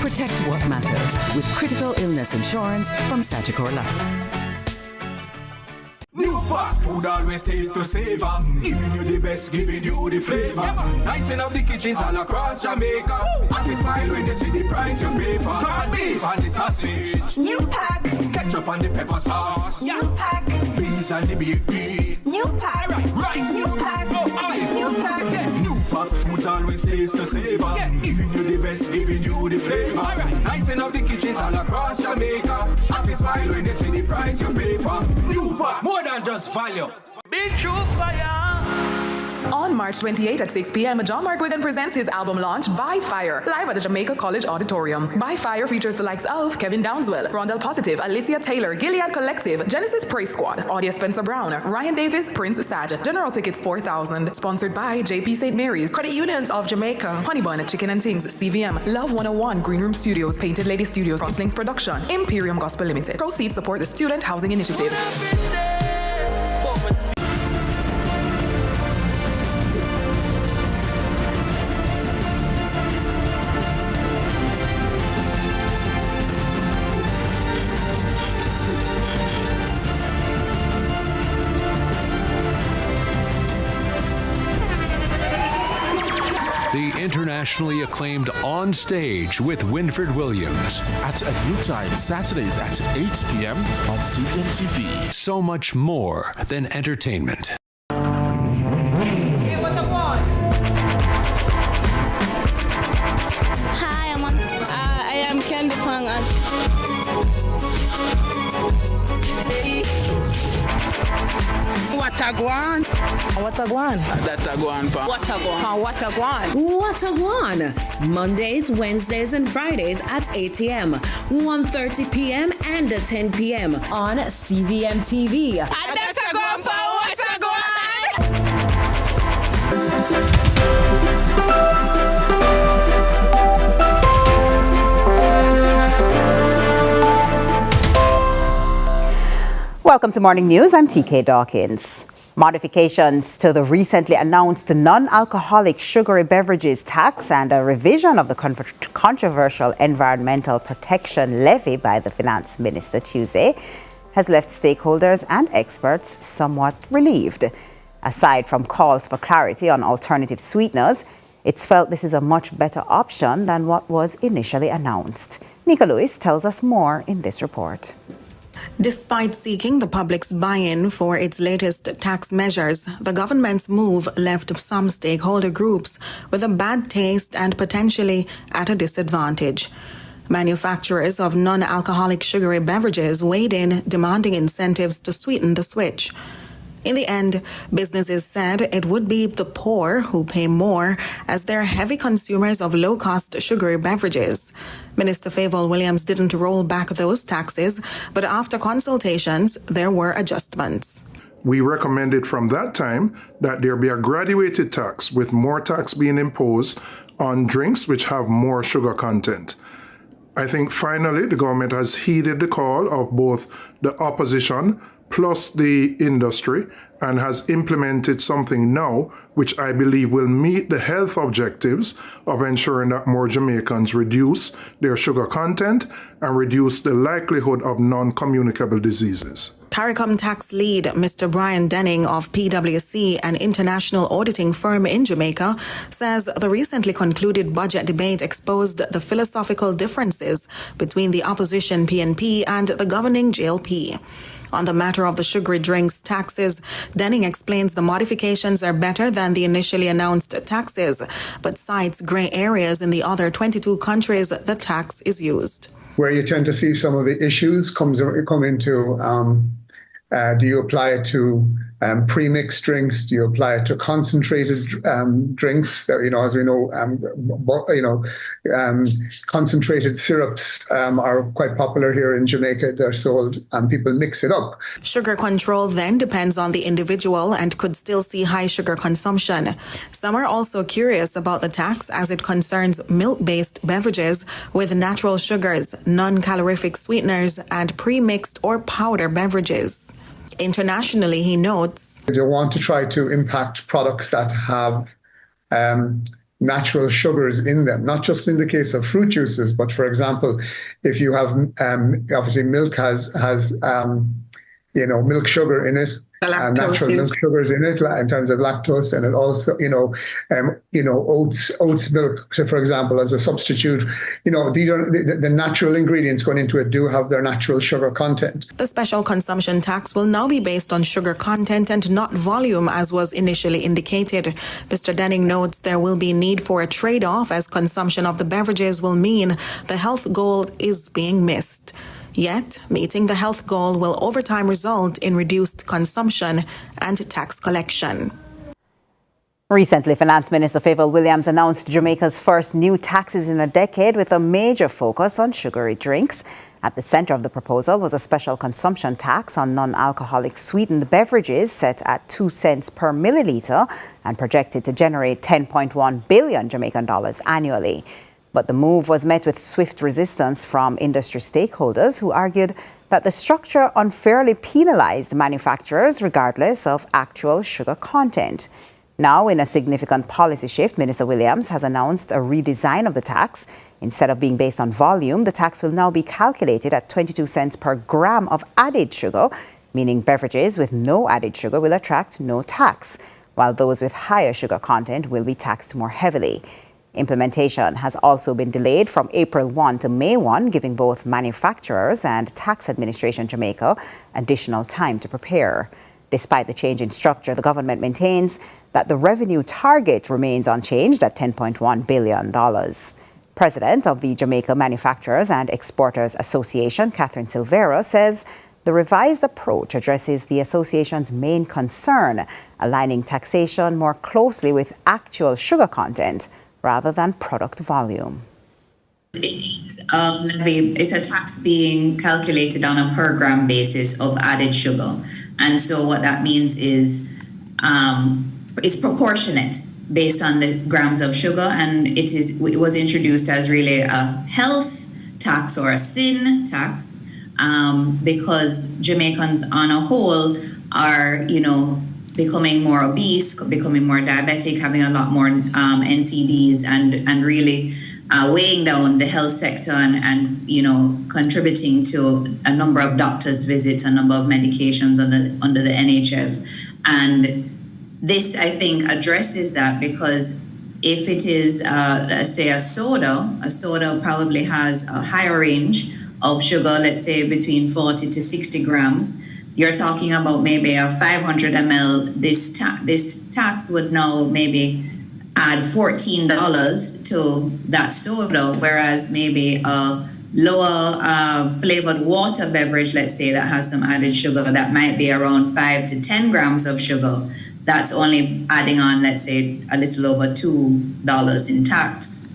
Protect what matters with critical illness insurance from Sagicor Life.
New fast food always tastes to savor. Giving you the best, giving you the flavor. Nicing up the kitchens all across Jamaica. Happy smile when you see the price you pay for. Corned beef and the sausage. New pack. Ketchup and the pepper sauce. New pack. Beans and the baked beef. New pack. Rice. New pack. New pack. Yes. New pack foods always taste to savor. Giving you the best, giving you the flavor. Nicing up the kitchens all across Jamaica. Happy smile when you see the price you pay for. New pack. More than just value. Big true fire.
On March 28 at 6 p.m., John Mark Wigan presents his album launch, By Fire, live at the Jamaica College Auditorium. By Fire features the likes of Kevin Downswell, Rondell Positive, Alicia Taylor, Gilead Collective, Genesis Praise Squad, Audia Spencer Brown, Ryan Davis, Prince Saj. General tickets $4,000. Sponsored by JP St. Mary's, Credit Unions of Jamaica, Honey Bun, Chicken and Things, CVM, Love 101, Green Room Studios, Painted Lady Studios, Crosslinks Production, Imperium Gospel Limited. Proceeds support the Student Housing Initiative.
The internationally acclaimed On Stage with Winfred Williams.
At a new time, Saturdays at 8 p.m. on CVM TV.
So much more than entertainment.
Hi, I am Candy Pang.
Watagwan.
Watagwan.
Datagwan pa.
Watagwan. Watagwan.
Watagwan. Mondays, Wednesdays, and Fridays at 8 a.m., 1:30 p.m., and 10 p.m. on CVM TV.
Datagwan pa. Watagwan.
Welcome to Morning News. I'm TK Dawkins. Modifications to the recently announced non-alcoholic sugary beverages tax and a revision of the controversial environmental protection levy by the finance minister Tuesday has left stakeholders and experts somewhat relieved. Aside from calls for clarity on alternative sweeteners, it's felt this is a much better option than what was initially announced. Nika Lewis tells us more in this report.
Despite seeking the public's buy-in for its latest tax measures, the government's move left some stakeholder groups with a bad taste and potentially at a disadvantage. Manufacturers of non-alcoholic sugary beverages weighed in, demanding incentives to sweeten the switch. In the end, businesses said it would be the poor who pay more as they're heavy consumers of low-cost sugary beverages. Minister Favour Williams didn't roll back those taxes, but after consultations, there were adjustments.
We recommended from that time that there be a graduated tax with more tax being imposed on drinks which have more sugar content. I think finally the government has heeded the call of both the opposition plus the industry and has implemented something now which I believe will meet the health objectives of ensuring that more Jamaicans reduce their sugar content and reduce the likelihood of non-communicable diseases.
CARICOM tax lead Mr. Brian Denning of PwC, an international auditing firm in Jamaica, says the recently concluded budget debate exposed the philosophical differences between the opposition PNP and the governing JLP. On the matter of the sugary drinks taxes, Denning explains the modifications are better than the initially announced taxes, but cites grey areas in the other 22 countries the tax is used.
Where you tend to see some of the issues come into, do you apply it to
pre-mixed drinks? Do you apply it to concentrated drinks? That, as we know, concentrated syrups are quite popular here in Jamaica. They're sold and people mix it up.
Sugar control then depends on the individual and could still see high sugar consumption. Some are also curious about the tax as it concerns milk-based beverages with natural sugars, non-calorific sweeteners, and pre-mixed or powder beverages. Internationally, he notes,
they want to try to impact products that have natural sugars in them, not just in the case of fruit juices, but for example, if you have obviously milk has milk sugar in it, natural milk sugars in it in terms of lactose, and it also oats milk, for example, as a substitute. These are the natural ingredients going into it do have their natural sugar content.
The special consumption tax will now be based on sugar content and not volume as was initially indicated. Mr. Denning notes there will be need for a trade-off as consumption of the beverages will mean the health goal is being missed. Yet, meeting the health goal will over time result in reduced consumption and tax collection.
Recently, Finance Minister Favour Williams announced Jamaica's first new taxes in a decade with a major focus on sugary drinks. At the centre of the proposal was a special consumption tax on non-alcoholic sweetened beverages set at 2 cents per millilitre and projected to generate 10.1 billion Jamaican dollars annually. But the move was met with swift resistance from industry stakeholders who argued that the structure unfairly penalized manufacturers regardless of actual sugar content. Now, in a significant policy shift, Minister Williams has announced a redesign of the tax. Instead of being based on volume, the tax will now be calculated at 22 cents per gram of added sugar, meaning beverages with no added sugar will attract no tax, while those with higher sugar content will be taxed more heavily. Implementation has also been delayed from April 1 to May 1, giving both manufacturers and Tax Administration Jamaica additional time to prepare. Despite the change in structure, the government maintains that the revenue target remains unchanged at $10.1 billion. President of the Jamaica Manufacturers and Exporters Association, Catherine Silvera, says the revised approach addresses the association's main concern, aligning taxation more closely with actual sugar content rather than product volume.
It's a tax being calculated on a per gram basis of added sugar. And so what that means is it's proportionate based on the grams of sugar, and it was introduced as really a health tax or a sin tax because Jamaicans on a whole are, becoming more obese, becoming more diabetic, having a lot more NCDs, and really weighing down the health sector and contributing to a number of doctors' visits, a number of medications under the NHF. And this, I think, addresses that, because if it is, let's say, a soda probably has a higher range of sugar, let's say between 40 to 60 grams. You're talking about maybe a 500 ml. This tax would now maybe add $14 to that soda, whereas maybe a lower flavored water beverage, let's say, that has some added sugar, that might be around 5 to 10 grams of sugar. That's only adding on, let's say, a little over $2 in tax.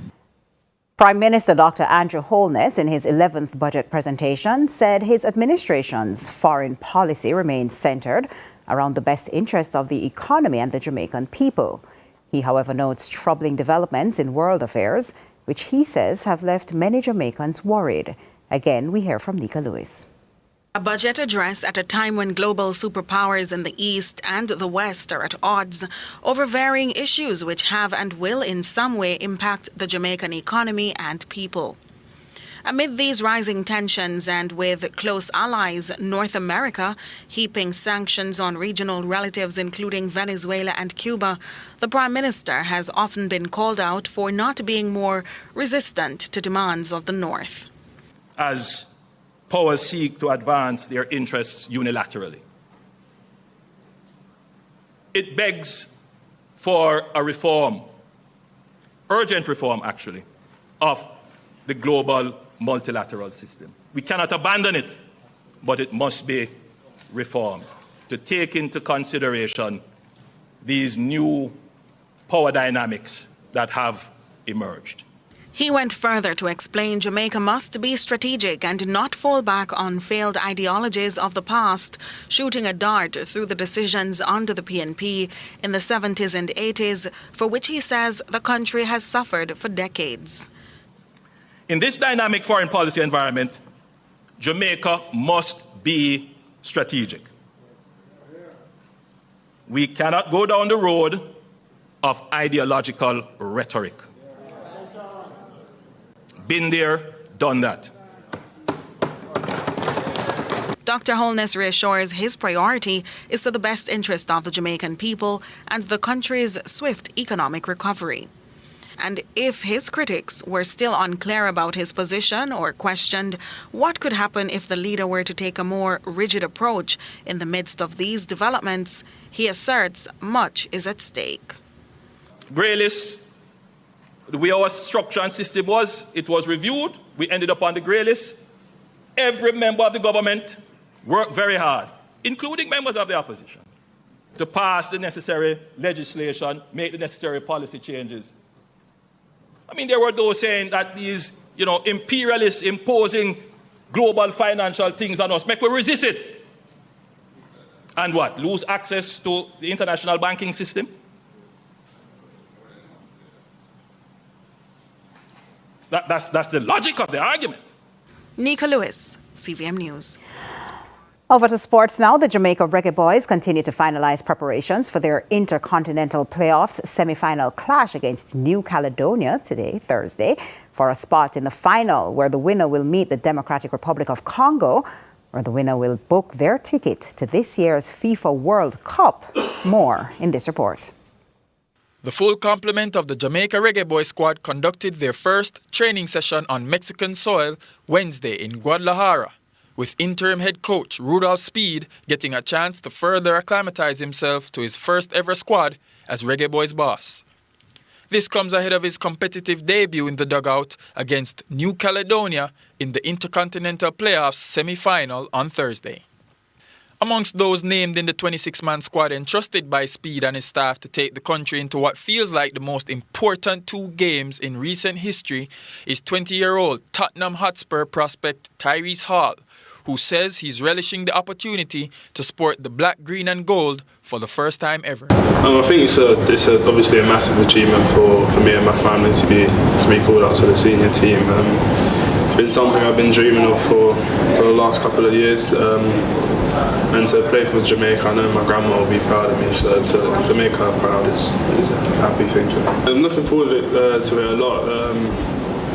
Prime Minister Dr. Andrew Holness, in his 11th budget presentation, said his administration's foreign policy remains centered around the best interest of the economy and the Jamaican people. He, however, notes troubling developments in world affairs, which he says have left many Jamaicans worried. Again, we hear from Nika Lewis.
A budget address at a time when global superpowers in the East and the West are at odds over varying issues which have and will in some way impact the Jamaican economy and people. Amid these rising tensions and with close allies, North America, heaping sanctions on regional relatives including Venezuela and Cuba, the Prime Minister has often been called out for not being more resistant to demands of the North.
As powers seek to advance their interests unilaterally, it begs for a reform, urgent reform actually, of the global multilateral system. We cannot abandon it, but it must be reformed. to take into consideration these new power dynamics that have emerged.
He went further to explain Jamaica must be strategic and not fall back on failed ideologies of the past, shooting a dart through the decisions under the PNP in the 70s and 80s, for which he says the country has suffered for decades.
In this dynamic foreign policy environment, Jamaica must be strategic. We cannot go down the road of ideological rhetoric. Been there, done that.
Dr. Holness reassures his priority is to the best interest of the Jamaican people and the country's swift economic recovery. And if his critics were still unclear about his position or questioned what could happen if the leader were to take a more rigid approach in the midst of these developments, he asserts much is at stake.
Grey list, the way our structure and system was, it was reviewed. We ended up on the grey list. Every member of the government worked very hard, including members of the opposition, to pass the necessary legislation, make the necessary policy changes. I mean, there were those saying that these, imperialists imposing global financial things on us, make we resist it. And what? Lose access to the international banking system? That's the logic of the argument.
Nika Lewis, CVM News.
Over to sports now. The Jamaica Reggae Boyz continue to finalize preparations for their Intercontinental Playoffs semi-final clash against New Caledonia today, Thursday, for a spot in the final where the winner will meet the Democratic Republic of Congo, where the winner will book their ticket to this year's FIFA World Cup. More in this report.
The full complement of the Jamaica Reggae Boyz squad conducted their first training session on Mexican soil Wednesday in Guadalajara, with interim head coach Rudolph Speed getting a chance to further acclimatize himself to his first ever squad as Reggae Boyz boss. This comes ahead of his competitive debut in the dugout against New Caledonia in the Intercontinental Playoffs semi-final on Thursday. Amongst those named in the 26-man squad entrusted by Speed and his staff to take the country into what feels like the most important two games in recent history is 20-year-old Tottenham Hotspur prospect Tyrese Hall, who says he's relishing the opportunity to sport the black, green and gold for the first time ever.
I think it's obviously a massive achievement for me and my family to be called up to the senior team. It's been something I've been dreaming of for the last couple of years. And to play for Jamaica, I know my grandma will be proud of me, so to make her proud is a happy thing for me. I'm looking forward to it a lot.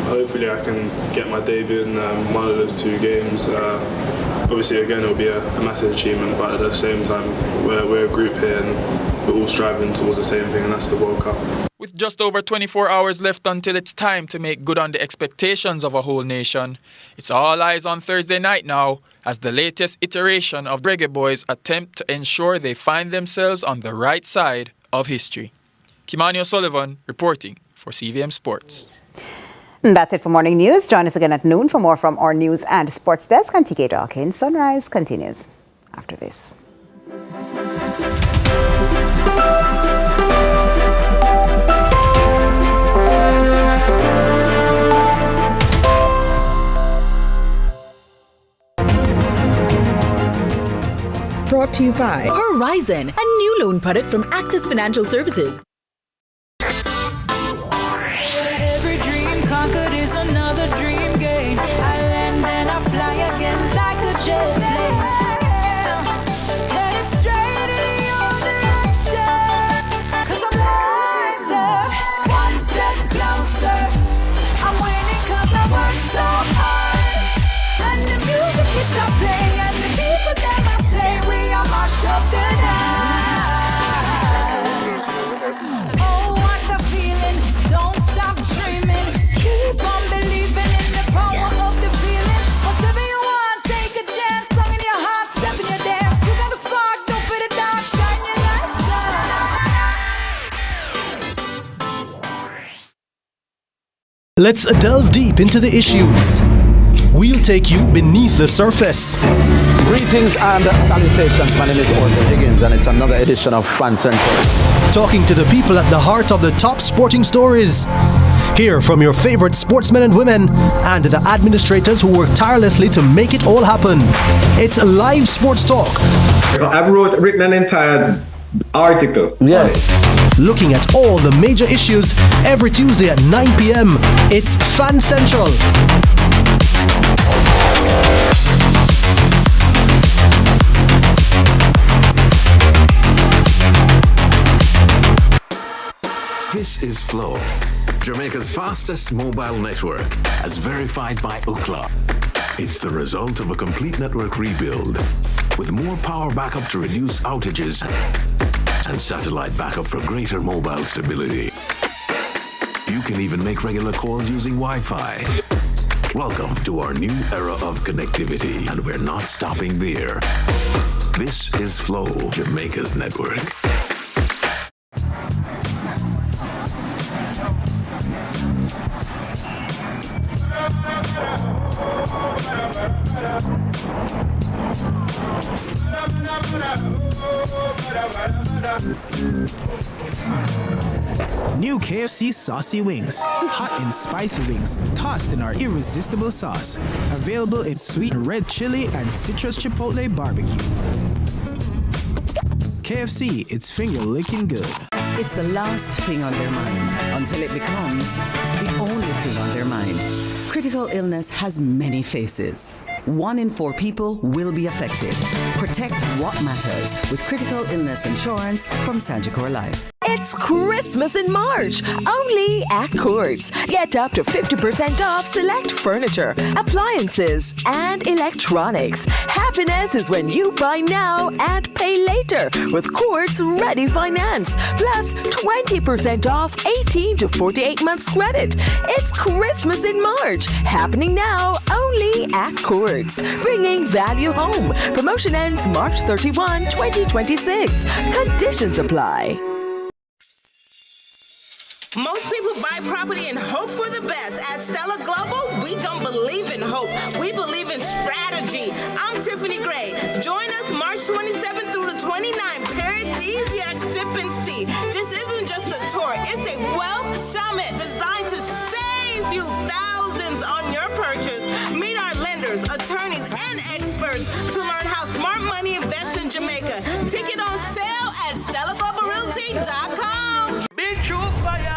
Hopefully I can get my debut in one of those two games. Obviously again it'll be a massive achievement, but at the same time we're a group here and we're all striving towards the same thing, and that's the World Cup.
With just over 24 hours left until it's time to make good on the expectations of a whole nation, it's all eyes on Thursday night now as the latest iteration of Reggae Boyz attempt to ensure they find themselves on the right side of history. Kimani O'Sullivan reporting for CVM Sports.
And that's it for Morning News. Join us again at noon for more from our news and sports desk. And TK Dawkins. Sunrise continues after this.
Brought to you by Horizon, a new loan product from Access Financial Services.
Every dream conquered is another dream game. I land and I fly again like a jet plane. Headed straight in your direction, 'cause I'm wiser, one step closer. I'm winning 'cause I work so hard. And the music keeps on playing, and the people that I say we are march up the dance. Oh, what a feeling, don't stop dreaming. Keep on believing in the power of the feeling. Whatever you want, take a chance. Song in your heart, step in your dance. You got a spark, don't be the dark, shine your lights on.
Let's delve deep into the issues. We'll take you beneath the surface. Greetings and salutations. My name is Orville Higgins, and it's another edition of Fan Central.
Talking to the people at the heart of the top sporting stories. Hear from your favorite sportsmen and women and the administrators who work tirelessly to make it all happen. It's live sports talk.
I've written an entire article.
Yes. Looking at all the major issues every Tuesday at 9 p.m. It's Fan Central.
This is Flow, Jamaica's fastest mobile network, as verified by Ookla. It's the result of a complete network rebuild, with more power backup to reduce outages and satellite backup for greater mobile stability. You can even make regular calls using Wi-Fi. Welcome to our new era of connectivity, and we're not stopping there. This is Flow, Jamaica's network.
New KFC Saucy Wings. Hot and spicy wings tossed in our irresistible sauce. Available in sweet red chili and citrus chipotle barbecue. KFC, it's finger-licking good.
It's the last thing on their mind until it becomes the only thing on their mind. Critical illness has many faces. 1 in 4 people will be affected. Protect what matters with critical illness insurance from Sagicor Life.
It's Christmas in March, only at Courts. Get up to 50% off select furniture, appliances, and electronics. Happiness is when you buy now and pay later with Courts Ready Finance. Plus 20% off 18 to 48 months credit. It's Christmas in March, happening now only at Courts. Bringing value home. Promotion ends March 31, 2026. Conditions apply.
Most people buy property and hope for the best. At Stella Global, we don't believe in hope. We believe in strategy. I'm Tiffany Gray. Join us March 27th through the 29th. Paradisiac Sip and See. This isn't just a tour. It's a wealth summit designed to save you thousands on your purchase. Meet our lenders, attorneys, and experts to learn how smart money invests in Jamaica. Ticket on sale at StellaGlobalRealty.com.
Big true fire.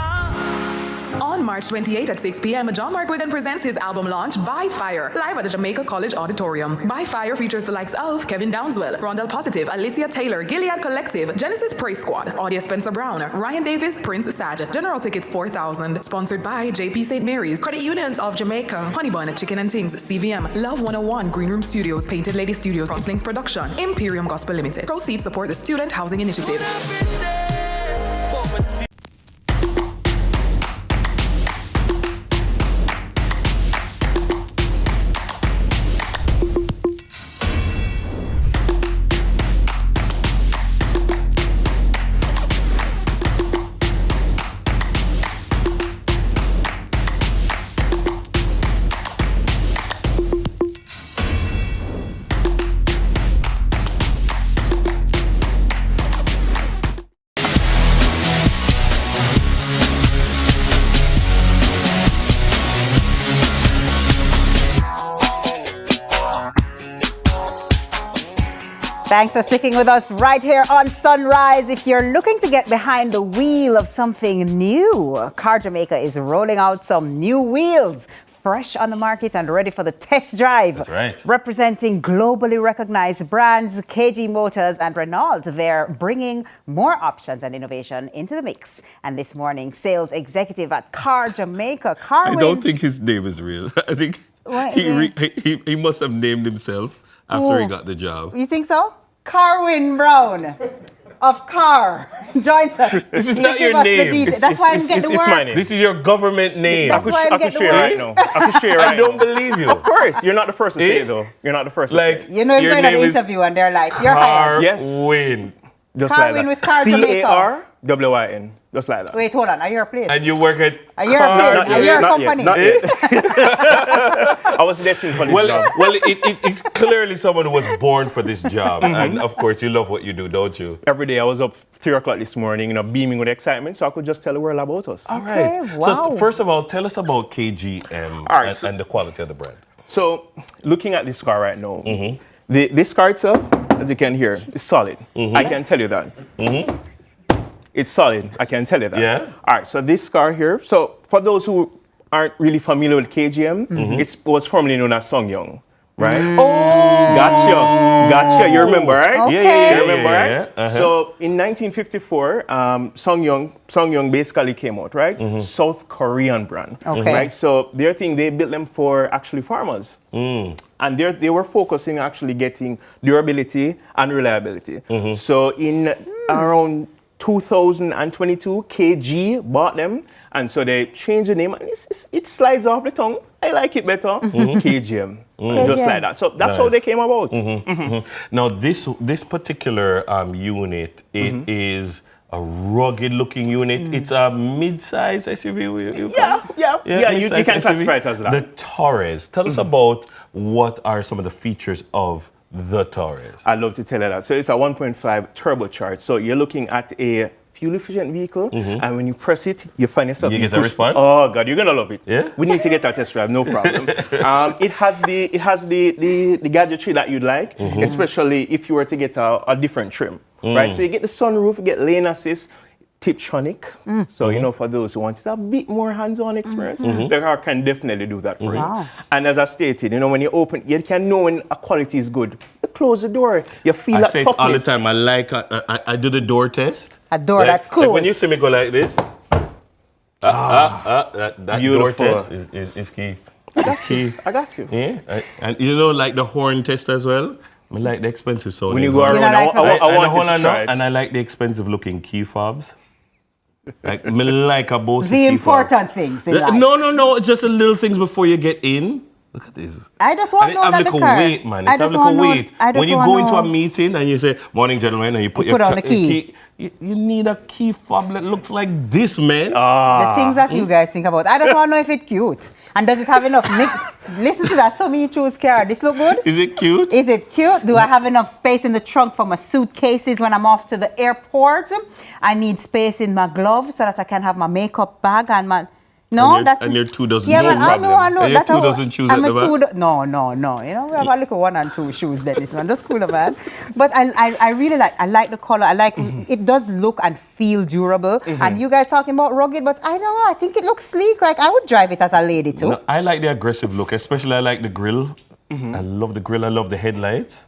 On March 28 at 6 p.m., John Mark Wigan presents his album launch, By Fire, live at the Jamaica College Auditorium. By Fire features the likes of Kevin Downswell, Rondell Positive, Alicia Taylor, Gilead Collective, Genesis Praise Squad, Audia Spencer Brown, Ryan Davis, Prince Saj. General tickets $4,000. Sponsored by JP St. Mary's, Credit Unions of Jamaica, Honey Bun, Chicken and Things, CVM, Love 101, Green Room Studios, Painted Lady Studios, Crosslinks Production, Imperium Gospel Limited. Proceeds support the Student Housing Initiative.
Thanks for sticking with us right here on Sunrise. If you're looking to get behind the wheel of something new, Car Jamaica is rolling out some new wheels, fresh on the market and ready for the test drive.
That's right.
Representing globally recognized brands, KG Motors and Renault, they're bringing more options and innovation into the mix. And this morning, sales executive at Car Jamaica, Carwin.
I don't think his name is real. I think he must have named himself after he got the job.
You think so? Carwin Brown of Car joins us.
This is not your name.
That's why I'm getting the word.
This is your government name.
That's why I'm getting the word.
Right now. I can share right I don't believe you.
Of course. You're not the first to say it, though. You're not the first to say it.
You know, you're going to an interview and they're like, you're hired.
Carwin.
Just
Carwin
like
with Car Jamaica.
C-A-R WYN, just like that.
Wait, hold on. Are you a place?
And you work at...
Are you a place? Are you a company?
Not yet. I was destined for this job.
Well, it's clearly someone who was born for this job. And of course, you love what you do, don't you?
Every day I was up 3 o'clock this morning, beaming with excitement, so I could just tell the world about us.
All right.
Wow.
So first of all, tell us about KGM and the quality of the brand.
So looking at this car right now, this car itself, as you can hear, is solid. I can tell you that. It's solid, I can tell you that.
Yeah.
All right, so this car here, so for those who aren't really familiar with KGM, it was formerly known as Songyong, right?
Oh!
Gotcha, you remember, right?
Okay.
Yeah, you remember, right?
Uh-huh.
So in 1954, Songyong basically came out, right? South Korean brand,
Okay.
right? So their thing, they built them for actually farmers. And they were focusing actually getting durability and reliability. So in around 2022, KG bought them, and so they changed the name, and it slides off the tongue. I like it better. KGM. Just like that. So that's how they came about.
Now, this particular unit, it is a rugged-looking unit. It's a mid-size SUV.
Yeah, you can classify it as that.
The Torres. Tell us about what are some of the features of the Torres.
I'd love to tell you that. So it's a 1.5 turbocharged. So you're looking at a fuel-efficient vehicle, and when you press it, you find yourself.
You get a response?
Oh God, you're gonna love it.
Yeah.
We need to get that test drive, no problem. It has the gadgetry that you'd like, especially if you were to get a different trim, right? So you get the sunroof, you get lane assist. Tiptronic, so for those who want a bit more hands-on experience, the car can definitely do that for you. And as I stated, when you open, you can know when a quality is good. You close the door, you feel that
say
toughness.
it all the time. I do the door test.
A door that closes.
Like when you see me go like this, that door test is key. It's key.
I got you.
Yeah, and like the horn test as well. I like the expensive sound.
When you go around, I want to try it.
And I like the expensive looking key fobs. Like a Bose
The important things in life.
No. It's just the little things before you get in. Look at this.
I just want to know that the car.
Wait, man. It's a wait. When you go into a meeting and you say, "Morning, gentlemen," and you put
on the key.
You need a key fob that looks like this, man.
The things that you guys think about. I just want to know if it's cute. And does it have enough Listen to that. So many choose car. This look good?
Is it cute?
Is it cute? Do I have enough space in the trunk for my suitcases when I'm off to the airport? I need space in my gloves so that I can have my makeup bag and my... No,
and your 2 doesn't
yeah,
choose.
I know.
And your 2 doesn't choose at the back?
No. We have a little 1 and 2 shoes, Dennis, man. That's cool, man. But I really like the color. I like it does look and feel durable. And you guys talking about rugged, but I don't know. I think it looks sleek. Like I would drive it as a lady too.
No, I like the aggressive look, especially I like the grille. I love the grille. I love the headlights.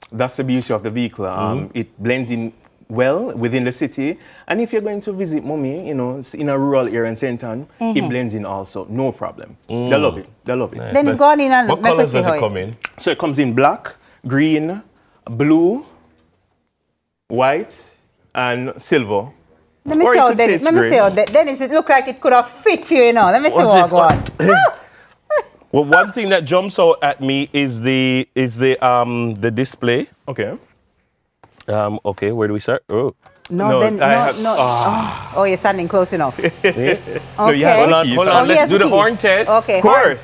That's the beauty of the vehicle. It blends in well within the city, and if you're going to visit mommy, in a rural area in St. Anne, it blends in also, no problem. They love it. Nice.
Then it's gone in and
what colors does it come in?
So it comes in black, green, blue, white, and silver.
Let me see how Dennis, it look like it could have fit you, Let me see what's going on.
Well, one thing that jumps out at me is the display.
Okay.
Okay, where do we start? Oh.
No. Oh, you're standing close enough.
Okay.
Hold on.
Let's do the horn test.
Okay.
Of course.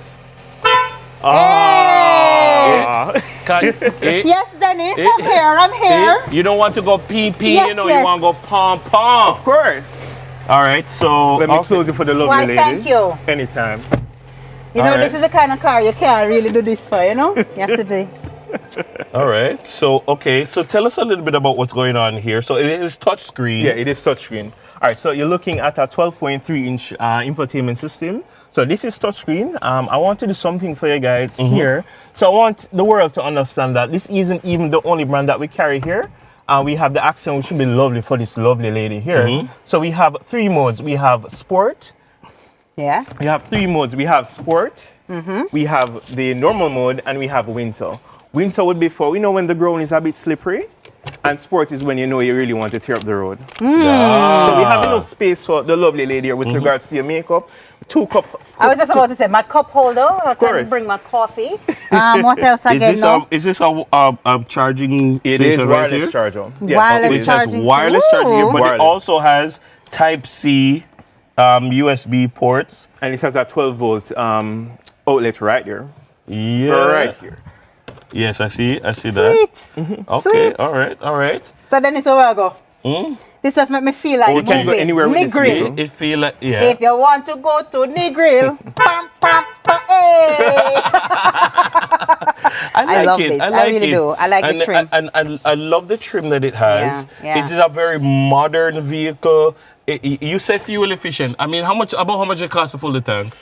Yes, Dennis, I'm here.
You don't want to go pee,
yes.
You want to go pom.
Of course.
All right, so
let me close it for the lovely lady.
Thank you.
Anytime.
This is the kind of car you can't really do this for, You have to be.
All right. So tell us a little bit about what's going on here. So it is touchscreen.
Yeah, it is touchscreen. All right. So you're looking at a 12.3-inch infotainment system. So this is touchscreen. I want to do something for you guys here. So I want the world to understand that this isn't even the only brand that we carry here. We have the accent, which should be lovely for this lovely lady here. So we have 3 modes. We have sport.
Yeah.
We have 3 modes. We have sport. We have the normal mode, and we have winter. Winter would be for, when the ground is a bit slippery, and sport is when you really want to tear up the road. So we have enough space for the lovely lady here with regards to your makeup. 2 cup.
I was just about to say my cup holder. I can bring my coffee. What else again?
Is this a charging
It
station
is
right here?
wireless charger. Yes.
Wireless
It
charging.
has wireless charging here, but
Wireless.
it also has Type C USB ports.
And it has a 12-volt outlet right here.
Yeah.
Right here.
Yes, I see that.
Sweet.
Okay,
Sweet.
all right.
So then it's where I go. This just make me feel like
you can go anywhere with this
Negril.
It feel like, yeah.
If you want to go to Negril, pam, pam, pam, hey. I love this. I really do. I like the trim.
And I love the trim that it has.
Yeah.
It is a very modern vehicle. You say fuel efficient. I mean, how much it costs to fill the tank?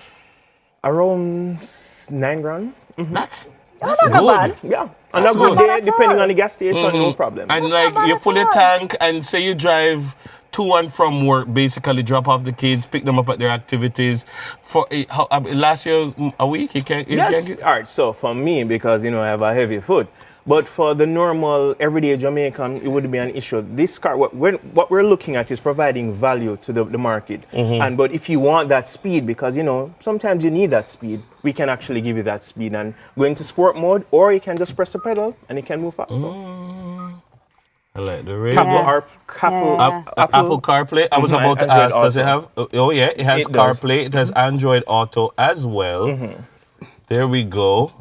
Around $9,000.
That's
not
good.
bad.
Yeah. On a good day, depending on the gas station, no problem.
And like you fill your tank and say you drive to and from work, basically drop off the kids, pick them up at their activities. For last year a week, you can't.
Yes. All right. So for me, because I have a heavy foot, but for the normal everyday Jamaican, it wouldn't be an issue. This car, what we're looking at is providing value to the market. But if you want that speed, because sometimes you need that speed, we can actually give you that speed and go into sport mode, or you can just press the pedal and it can move faster.
I like the radio.
Apple
CarPlay. I was about to ask, does it have? Oh yeah, it has CarPlay. It has Android Auto as well. There we go.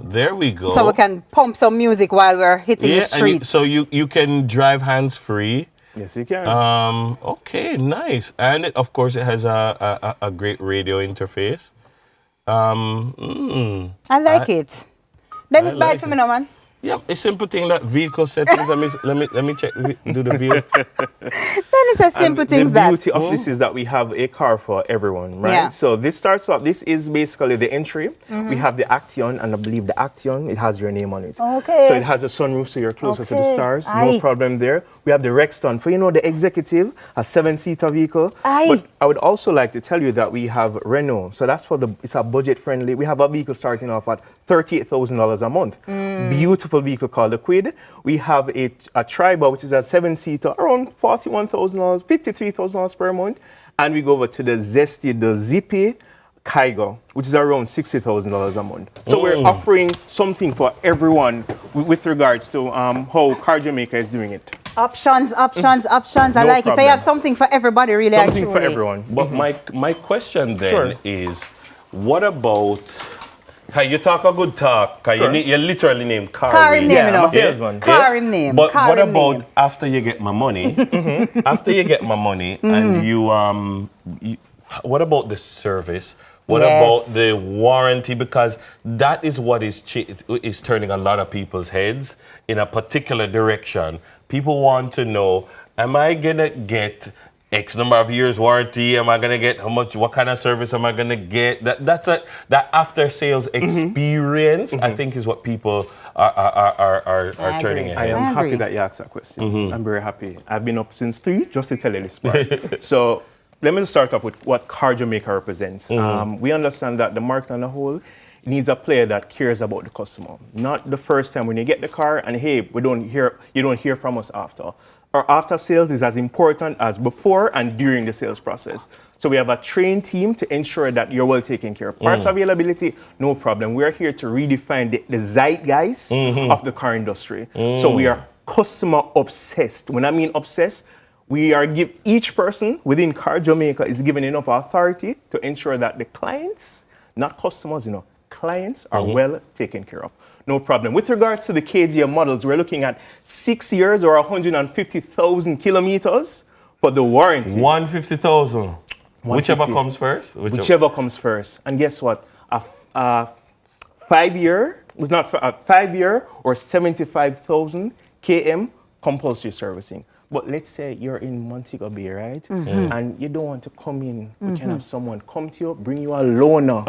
So we can pump some music while we're hitting the streets.
So you can drive hands-free.
Yes, you can.
Okay, nice. And of course, it has a great radio interface.
I like it. Then it's bad for me now, man.
Yeah, a simple thing that vehicle settings. let me check. Do the view.
Then it's a simple thing.
The beauty of this is that we have a car for everyone, right?
Yeah.
So this starts off. This is basically the entry. We have the Action, and I believe the Action, it has your name on it.
Okay.
So it has a sunroof, so you're closer to the stars. No problem there. We have the Rexton for the executive, a 7-seater vehicle. But I would also like to tell you that we have Renault. So that's it's a budget friendly. We have a vehicle starting off at $38,000 a month. Beautiful vehicle called the Quid. We have a Triba, which is a 7-seater, around $41,000, $53,000 per month. And we go over to the Zesty, the Zippy Kygo, which is around $60,000 a month. So we're offering something for everyone with regards to how Car Jamaica is doing it.
Options. I like it. So you have something for everybody, really.
Something for everyone.
But my question then is, what about? You talk a good talk. You literally name car.
Karim name,
I'm a salesman.
Karim name.
But what about after you get my money? After you get my money, and you what about the service? What about the warranty? Because that is what is turning a lot of people's heads in a particular direction. People want to know: am I gonna get X number of years warranty? Am I gonna get how much? What kind of service am I gonna get? That after sales experience, I think, is what people are turning
I
ahead.
am happy that you asked that question. I'm very happy. I've been up since 3, just to tell you this part. So let me start off with what Car Jamaica represents. We understand that the market on the whole needs a player that cares about the customer. Not the first time when you get the car and hey, you don't hear from us after. Our after sales is as important as before and during the sales process. So we have a trained team to ensure that you're well taken care of. Parts availability, no problem. We're here to redefine the zeitgeist of the car industry. So we are customer obsessed. When I mean obsessed, we are each person within Car Jamaica is given enough authority to ensure that the clients, not customers, clients are well taken care of. No problem. With regards to the KGM models, we're looking at 6 years or 150,000 kilometers for the warranty.
150,000. Whichever comes first.
Whichever comes first. And guess what? A 5-year was not a 5-year or 75,000 km compulsory servicing. But let's say you're in Montego Bay, right? And you don't want to come in. We can have someone come to you, bring you a loaner.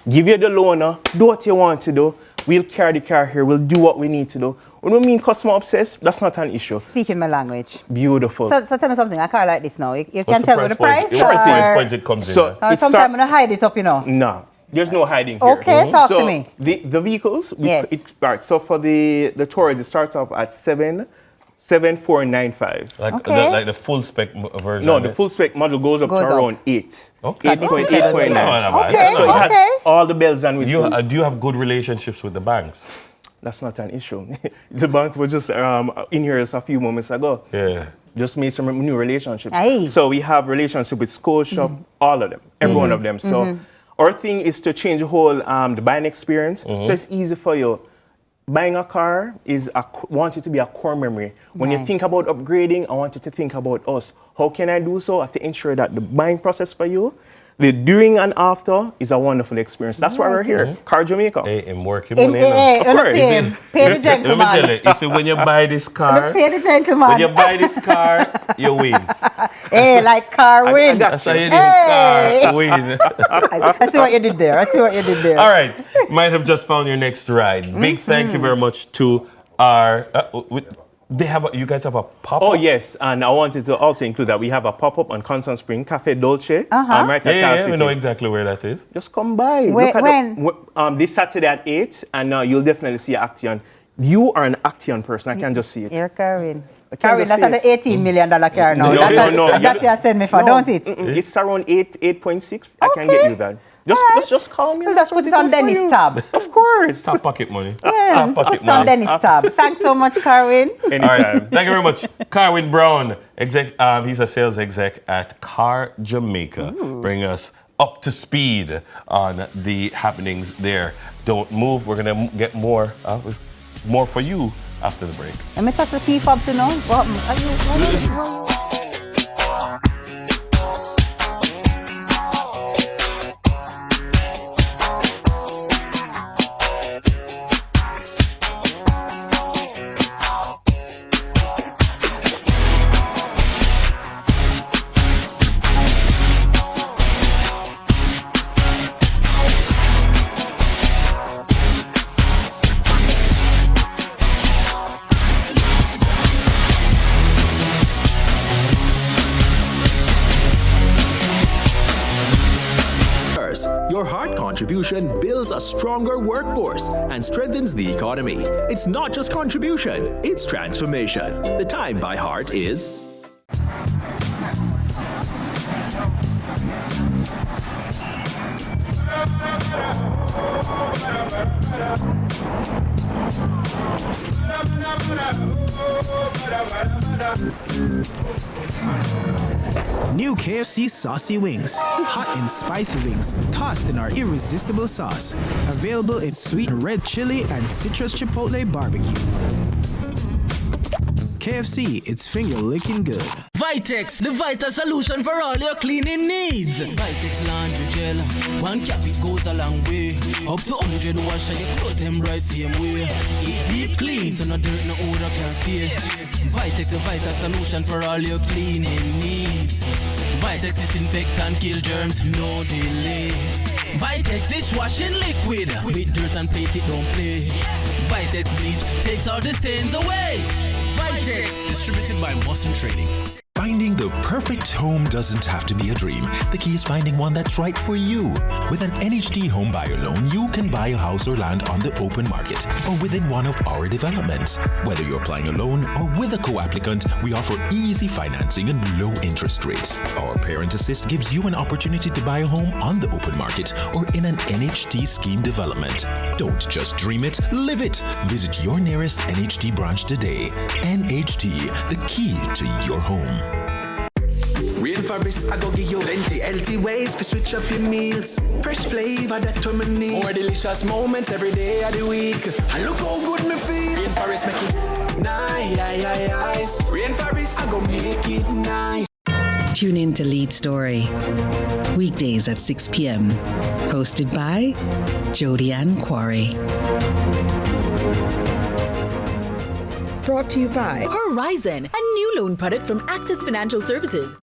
Give you the loaner, do what you want to do. We'll carry the car here, we'll do what we need to do. When we mean customer obsessed, that's not an issue.
Speaking my language.
Beautiful.
So tell me something, a car like this now, you can tell me the price?
What price point it comes in?
Sometimes I'm going to hide it up,
No, there's no hiding here.
Okay, talk to me.
The vehicles,
yes.
So for the Taurus, it starts off at 7495.
Like the full spec version.
No, the full spec model goes up to around 8.
Okay.
8.9.
Okay.
So it has all the bells and whistles.
Do you have good relationships with the banks?
That's not an issue. The bank was just in here a few moments ago.
Yeah.
Just made some new relationships.
Aye.
So we have relationship with Scotia, all of them, every one of them. So our thing is to change the whole the buying experience. So it's easy for you. Buying a car want it to be a core memory. When you think about upgrading, I want you to think about us. How can I do so? I have to ensure that the buying process for you, the during and after, is a wonderful experience. That's why we're here. Car Jamaica.
Hey, I'm working
Of course. Pay the gentleman.
Let me tell you, you see, when you buy this car,
Pay the gentleman.
when you buy this car, you win.
Hey, like car win.
That's how you do car win.
I see what you did there.
All right. Might have just found your next ride. Big thank you very much to our... you guys have a pop-up?
Oh, yes. And I wanted to also include that we have a pop-up on Constant Spring, Cafe Dolce. Right at Town City.
We know exactly where that is.
Just come by.
When?
This Saturday at 8, and you'll definitely see Action. You are an Action person. I can just see it.
You're Karen. Karen, that's the $18 million car now.
No.
That you send me for, don't it?
It's around 8.6. I can get you that. Just call me.
We'll just put it on Dennis' tab.
Of course.
Top pocket money.
Yeah, it's on Dennis' tab. Thanks so much, Carwin.
Anytime.
All right. Thank you very much. Carwin Brown, he's a sales exec at Car Jamaica. Bring us up to speed on the happenings there. Don't move. We're going to get more for you after the break.
Let me touch the key fob to know. What?
Your hard contribution builds a stronger workforce and strengthens the economy. It's not just contribution, it's transformation. The time by heart is...
New KFC Saucy Wings. Hot and spicy wings, tossed in our irresistible sauce. Available in sweet red chili and citrus chipotle barbecue. KFC, it's finger-licking good.
Vitex, the vital solution for all your cleaning needs. Vitex laundry gel, one cap it goes a long way. Up to 100 wash and your clothes them right same way. It deep clean so no dirt, no odor can stay. Vitex, the vital solution for all your cleaning needs. Vitex disinfect and kill germs, no delay. Vitex dishwashing liquid, with dirt and plate it don't play. Vitex bleach takes all the stains away. Vitex, distributed by Boston Trading.
Finding the perfect home doesn't have to be a dream. The key is finding one that's right for you. With an NHD home buyer loan, you can buy a house or land on the open market or within one of our developments. Whether you're applying alone or with a co-applicant, we offer easy financing and low interest rates. Our Parent Assist gives you an opportunity to buy a home on the open market or in an NHD scheme development. Don't just dream it, live it. Visit your nearest NHD branch today. NHD, the key to your home.
Rainforest, I go give you plenty healthy ways to switch up your meals. Fresh flavor that to me need. More delicious moments every day of the week. And look how good me feel. Rainforest make it nice. Rainforest, I go make it nice.
Tune in to Lead Story. Weekdays at 6 p.m. Hosted by Jody Ann Quarry.
Brought to you by Horizon, a new loan product from Access Financial Services.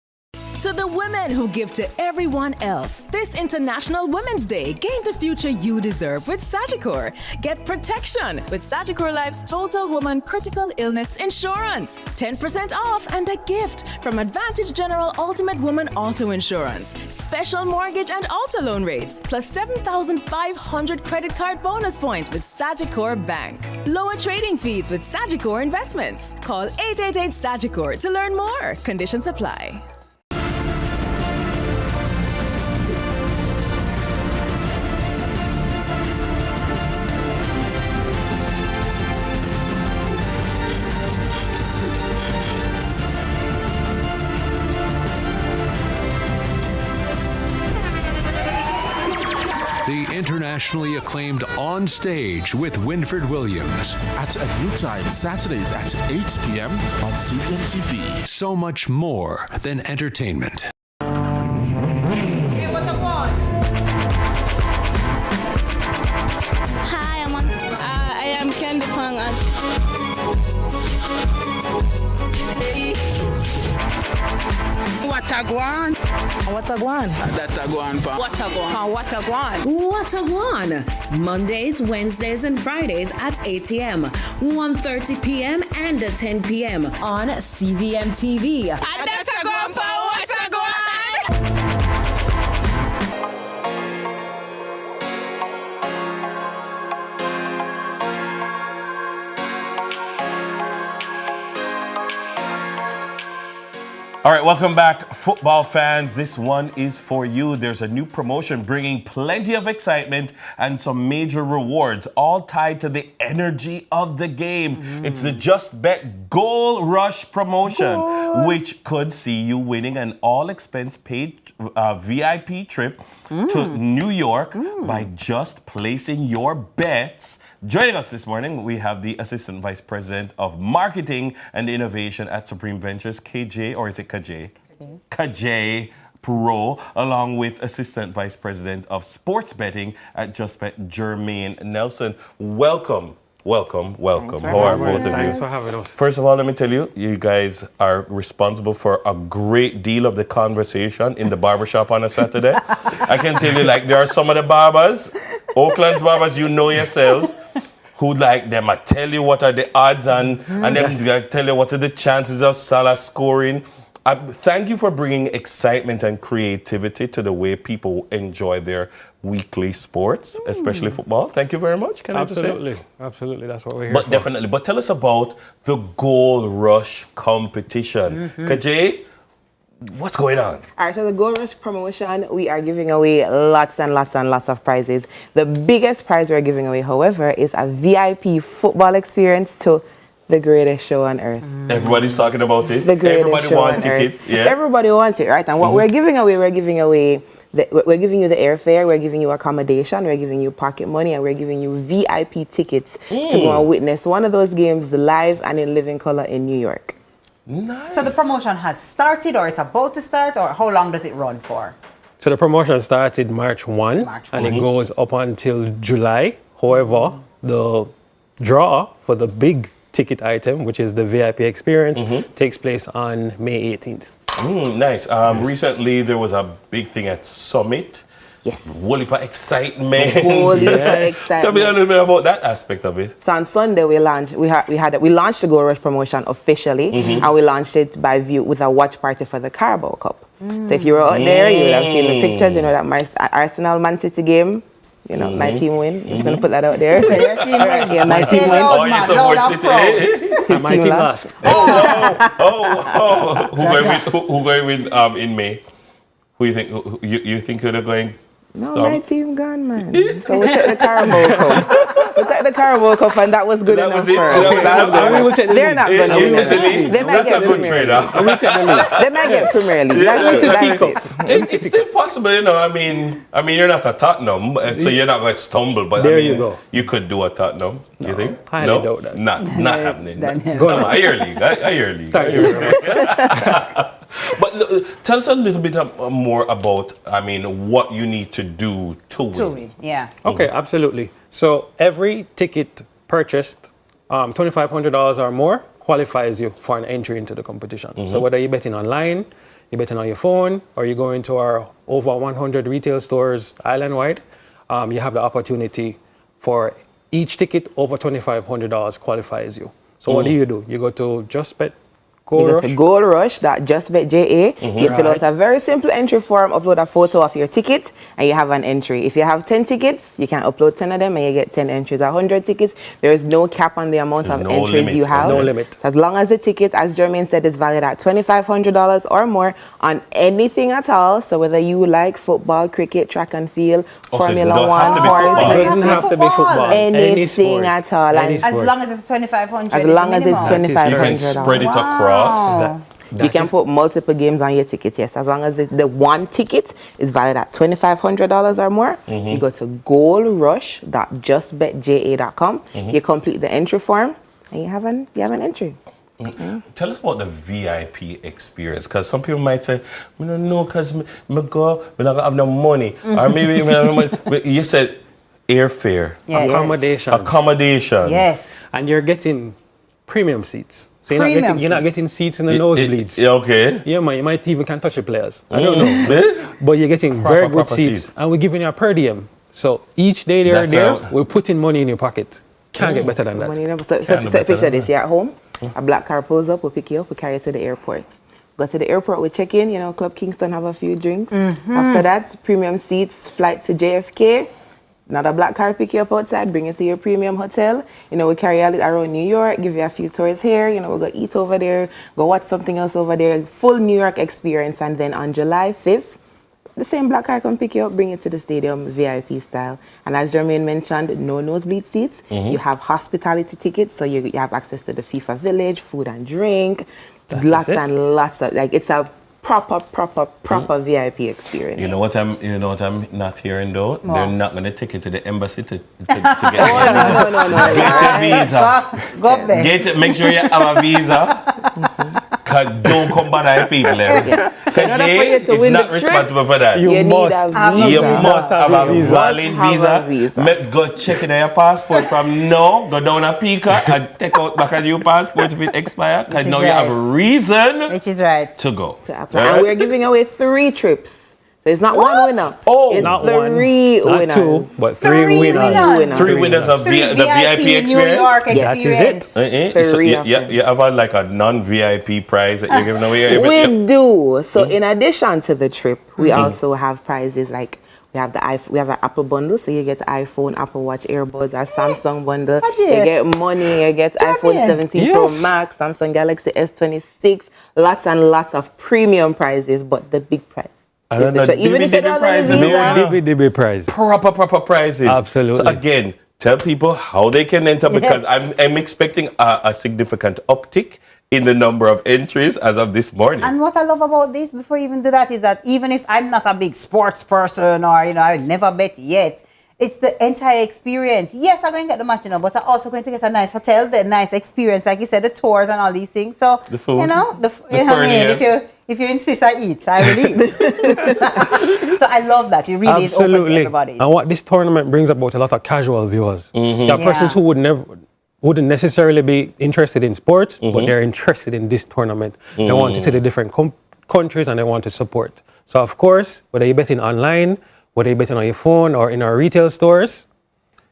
To the women who give to everyone else, this International Women's Day, gain the future you deserve with Sagicor. Get protection with Sagicor Life's Total Woman Critical Illness Insurance. 10% off and a gift from Advantage General Ultimate Woman Auto Insurance. Special mortgage and auto loan rates, plus 7,500 credit card bonus points with Sagicor Bank. Lower trading fees with Sagicor Investments. Call 888 Sagicor to learn more. Conditions apply.
The internationally acclaimed On Stage with Winford Williams.
At a new time, Saturdays at 8 p.m. on CVM TV.
So much more than entertainment.
Hey, what I want? Hi, I am Candy Pang.
What a guan?
What a guan?
That a guan, pa.
What a guan? What a guan?
What a one! Mondays, Wednesdays, and Fridays at 8 a.m., 1:30 p.m., and 10 p.m. on CVM TV.
And that's a guan, pa. What a guan?
All right, welcome back, football fans. This one is for you. There's a new promotion bringing plenty of excitement and some major rewards, all tied to the energy of the game. It's the Just Bet Goal Rush promotion, which could see you winning an all-expense-paid VIP trip to New York by just placing your bets. Joining us this morning, we have the Assistant Vice President of Marketing and Innovation at Supreme Ventures, KJ, or is it KJ? KJ Pro, along with Assistant Vice President of Sports Betting at Just Bet, Jermaine Nelson. Welcome. How are both of you?
Thanks for having us.
First of all, let me tell you, you guys are responsible for a great deal of the conversation in the barbershop on a Saturday. I can tell you, like, there are some of the barbers, Oakland's barbers, you know yourselves, who like them, I tell you what are the odds and then I tell you what are the chances of Salah scoring. Thank you for bringing excitement and creativity to the way people enjoy their weekly sports, especially football. Thank you very much. Can I just say?
Absolutely. That's what we're here for.
Definitely. But tell us about the Goal Rush competition. KJ, what's going on?
All right, so the Goal Rush promotion, we are giving away lots and lots of prizes. The biggest prize we're giving away, however, is a VIP football experience to the greatest show on earth.
Everybody's talking about it.
Everybody
wants tickets. Yeah.
Everybody wants it, right? And what we're giving away, we're giving you the airfare, we're giving you accommodation, we're giving you pocket money, and we're giving you VIP tickets to go and witness one of those games live and in living color in New York.
Nice. So the promotion has started, or it's about to start, or how long does it run for?
So the promotion started March 1, and it goes up until July. However, the draw for the big ticket item, which is the VIP experience, takes place on May 18th.
Nice. Recently, there was a big thing at Summit.
Yes.
Wolipa excitement.
Excitement.
Tell me a little bit about that aspect of it.
So on Sunday we launched the Goal Rush promotion officially, and we launched it with a watch party for the Carabao Cup. So if you were out there, you would have seen the pictures. You know that Arsenal Man City game. You know, my team win. I'm just gonna put that out there. So your team win. Yeah, my team win.
Oh, you support City.
And my team lost.
Who going with in May? Who you think? You think they're going?
No, my team gone, man. So we took the Carabao Cup. We took the Carabao Cup, and that was good enough for us. They're not going to win. They might get Premier League. They might get Premier League.
It's still possible, you know. I mean, you're not a Tottenham, so you're not going to stumble. But
there you go.
You could do a Tottenham. You think?
I doubt that.
Not happening.
Go on.
A year league. But look, tell us a little bit more about, what you need to do to win.
Yeah.
Okay, absolutely. So every ticket purchased, $2,500 or more, qualifies you for an entry into the competition. So whether you're betting online, you're betting on your phone, or you go into our over 100 retail stores island-wide, you have the opportunity for each ticket over $2,500 qualifies you. So what do? You go to Just Bet.
You go to goldrush.justbetja. You fill out a very simple entry form, upload a photo of your ticket, and you have an entry. If you have 10 tickets, you can upload 10 of them and you get 10 entries. 100 tickets, there is no cap on the amount of entries you have.
No limit.
So as long as the ticket, as Jermaine said, is valid at $2,500 or more on anything at all. So whether you like football, cricket, track and field, Formula One, horse,
it doesn't have to be football.
Anything at all.
As long as it's 2,500.
As long as it's $2,500.
You can spread it across.
You can put multiple games on your ticket, yes. As long as the one ticket is valid at $2,500 or more, you go to goldrush.justbetja.com. You complete the entry form, and you have an entry.
Tell us about the VIP experience, because some people might say, I don't know, because I don't have no money. Or maybe you said airfare, accommodation.
Yes.
And you're getting premium seats. So you're not getting seats in the nosebleeds.
Okay.
Yeah, man, you might even can touch the players. I don't know. But you're getting very good seats. And we're giving you a per diem. So each day they're there, we're putting money in your pocket. Can't get better than that.
So picture this, you're at home, a black car pulls up, we pick you up, we carry you to the airport. Go to the airport, we check in, Club Kingston, have a few drinks. After that, premium seats, flight to JFK. Another black car pick you up outside, bring you to your premium hotel. We carry you around New York, give you a few tours here. We'll go eat over there, go watch something else over there. Full New York experience. And then on July 5th, the same black car come pick you up, bring you to the stadium, VIP style. And as Jermaine mentioned, no nosebleed seats. You have hospitality tickets, so you have access to the FIFA Village, food and drink. Lots and lots of, it's a proper VIP experience.
You know what I'm not hearing though?
No.
They're not gonna take you to the embassy to get
No.
Get your visa.
Go there.
Make sure you have a visa. Cause don't come bother people. Cause Jay is not responsible for that.
You must have
a valid visa. Go check in your passport from now. Go down a Pika and take out back a new passport if it expires. Cause now you have a reason.
Which is right.
To go.
And we're giving away 3 trips. So it's not one winner. It's
not
3
one,
winners.
not 2, but 3 winners.
3 winners of the VIP experience.
New York
That
experience.
is it.
So you have like a non-VIP prize that you're giving away.
We do. So in addition to the trip, we also have prizes like we have an Apple bundle, so you get iPhone, Apple Watch, AirBuds, a Samsung bundle. You get money, you get iPhone 17 Pro Max, Samsung Galaxy S26, lots and lots of premium prizes, but the big prize.
I don't know.
Even if you don't have a
DB prize.
Proper prizes.
Absolutely.
So again, tell people how they can enter, because I'm expecting a significant uptick in the number of entries as of this morning.
And what I love about this, before you even do that, is that even if I'm not a big sports person or, I've never bet yet, it's the entire experience. Yes, I'm going to get the match, but I'm also going to get a nice hotel, the nice experience, like you said, the tours and all these things. So,
the food.
If you insist I eat, I will eat. So I love that. It really is open to everybody.
And what this tournament brings about a lot of casual viewers. There are persons who wouldn't necessarily be interested in sports, but they're interested in this tournament. They want to see the different countries and they want to support. So of course, whether you're betting online, whether you're betting on your phone or in our retail stores,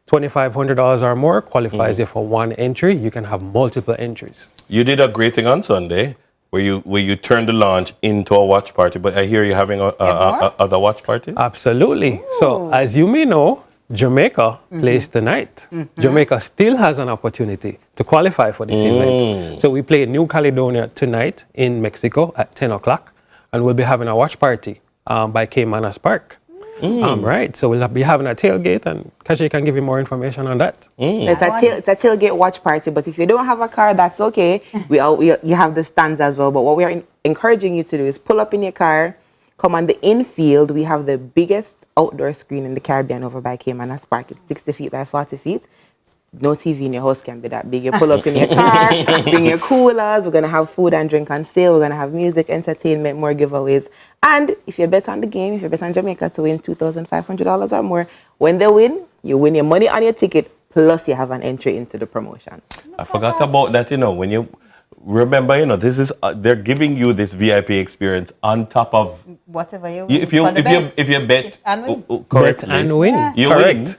$2,500 or more qualifies you for one entry. You can have multiple entries.
You did a great thing on Sunday where you turned the launch into a watch party, but I hear you're having other watch parties?
Absolutely. Ooh. So as you may know, Jamaica plays tonight. Jamaica still has an opportunity to qualify for this event. So we play New Caledonia tonight in Mexico at 10 o'clock, and we'll be having a watch party by Caymanas Park. Right, so we'll be having a tailgate, and Kashi can give you more information on that.
It's a tailgate watch party, but if you don't have a car, that's okay. You have the stands as well, but what we are encouraging you to do is pull up in your car, come on the infield. We have the biggest outdoor screen in the Caribbean over by Caymanas Park. It's 60 feet by 40 feet. No TV in your house can be that big. You pull up in your car, bring your coolers. We're going to have food and drink on sale. We're going to have music, entertainment, more giveaways. And if you bet on the game, if you bet on Jamaica to win $2,500 or more, when they win, you win your money on your ticket, plus you have an entry into the promotion.
I forgot about that, when you remember, you know, this is they're giving you this VIP experience on top of
whatever you
if you bet
correct
and win.
Yeah.
You win.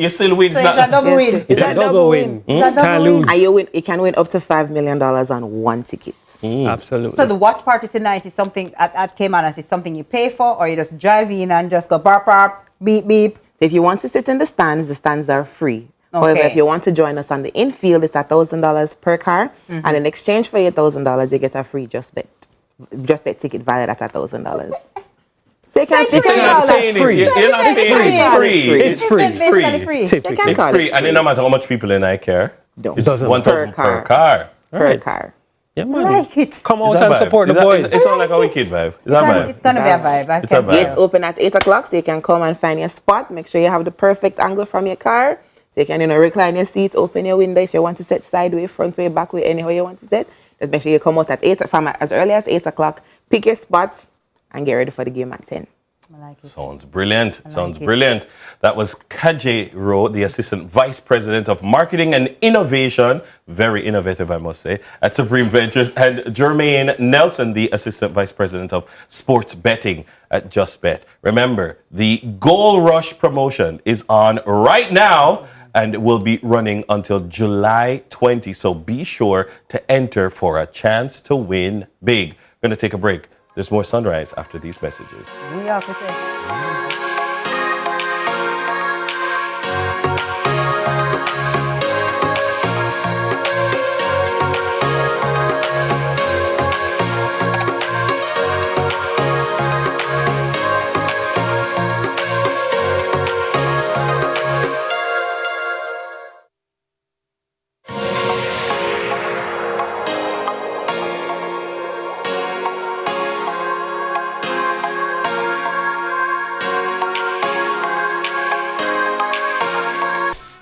You still win.
So it's a double win.
It's a double win.
It's a double
Can't
win.
lose.
And you can win up to $5 million on one ticket.
Absolutely.
So the watch party tonight is something at Caymanas. It's something you pay for, or you just drive in and just go barp barp, beep beep.
If you want to sit in the stands are free. However,
Okay.
if you want to join us on the infield, it's $1,000 per car, and in exchange for your $1,000, you get a free Just Bet ticket valued at $1,000. So you can't
It's not saying it. You're not saying it's free.
It's free.
It's free. It's free. And it no matter how much people in I care. It's
doesn't
1,000 per car.
Per car.
Yeah, man.
Like it.
Come
Is
out
that
and
vibe?
support the
Is that-
boys.
It's not like a wicked vibe. Is that vibe?
It's gonna be a vibe. I
It's
can
a vibe.
tell.
Gates open at 8 o'clock, so you can come and find your spot. Make sure you have the perfect angle from your car. So you can, recline your seats, open your window if you want to sit sideways, front way, back way, anyhow you want to sit. Just make sure you come out at 8 from as early as 8 o'clock. Pick your spots and get ready for the game at 10.
Sounds brilliant. Sounds brilliant. That was Kaje Rowe, the Assistant Vice President of Marketing and Innovation. Very innovative, I must say, at Supreme Ventures. And Jermaine Nelson, the Assistant Vice President of Sports Betting at Just Bet. Remember, the Gold Rush promotion is on right now and will be running until July 20. So be sure to enter for a chance to win big. Going to take a break. There's more Sunrise after these messages.
We are for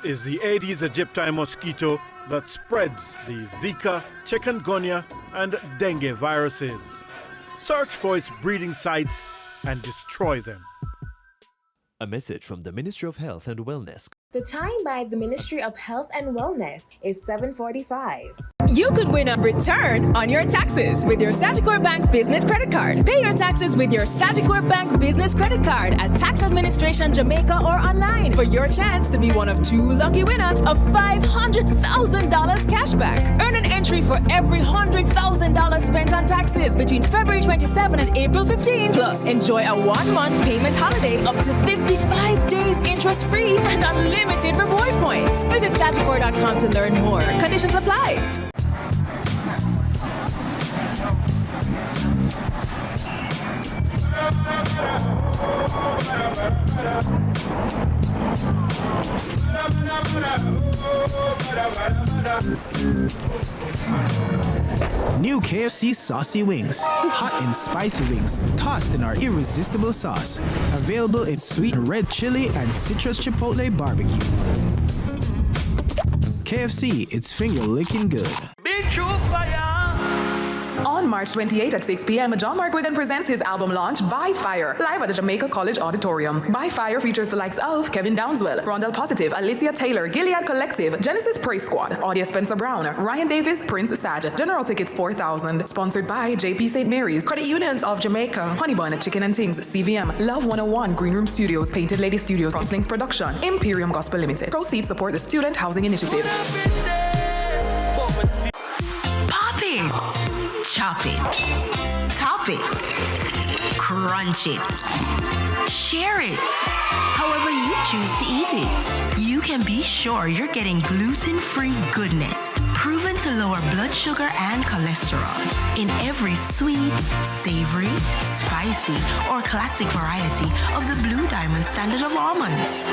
is the Aedes aegypti mosquito that spreads the Zika, chikungunya, and dengue viruses. Search for its breeding sites and destroy them.
A message from the Ministry of Health and Wellness.
The time by the Ministry of Health and Wellness is 7:45.
You could win a return on your taxes with your Sagicor Bank Business Credit Card. Pay your taxes with your Sagicor Bank Business Credit Card at Tax Administration Jamaica or online for your chance to be one of 2 lucky winners of $500,000 cashback. Earn an entry for every $100,000 spent on taxes between February 27 and April 15. Plus, enjoy a 1-month payment holiday up to 55 days interest-free and unlimited reward points. Visit Sagicor.com to learn more. Conditions apply.
New KFC Saucy Wings. Hot and spicy wings, tossed in our irresistible sauce. Available in sweet red chili and citrus chipotle barbecue. KFC, it's finger licking good.
On March 28 at 6 p.m., John Mark Wigan presents his album launch, By Fire, live at the Jamaica College Auditorium. By Fire features the likes of Kevin Downswell, Rondell Positive, Alicia Taylor, Gilead Collective, Genesis Praise Squad, Audia Spencer Brown, Ryan Davis, Prince Saj. General tickets $4,000. Sponsored by JP St. Mary's, Credit Unions of Jamaica, Honey Bun, Chicken and Things, CVM, Love 101, Green Room Studios, Painted Lady Studios, Crosslinks Production, Imperium Gospel Limited. Proceeds support the Student Housing Initiative.
Pop it, chop it, top it, crunch it, share it. However you choose to eat it, you can be sure you're getting gluten-free goodness, proven to lower blood sugar and cholesterol in every sweet, savory, spicy, or classic variety of the Blue Diamond standard of almonds.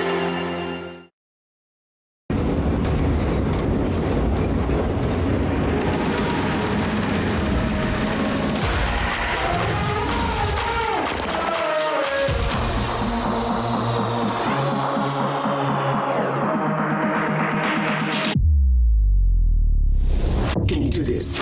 Can you do this?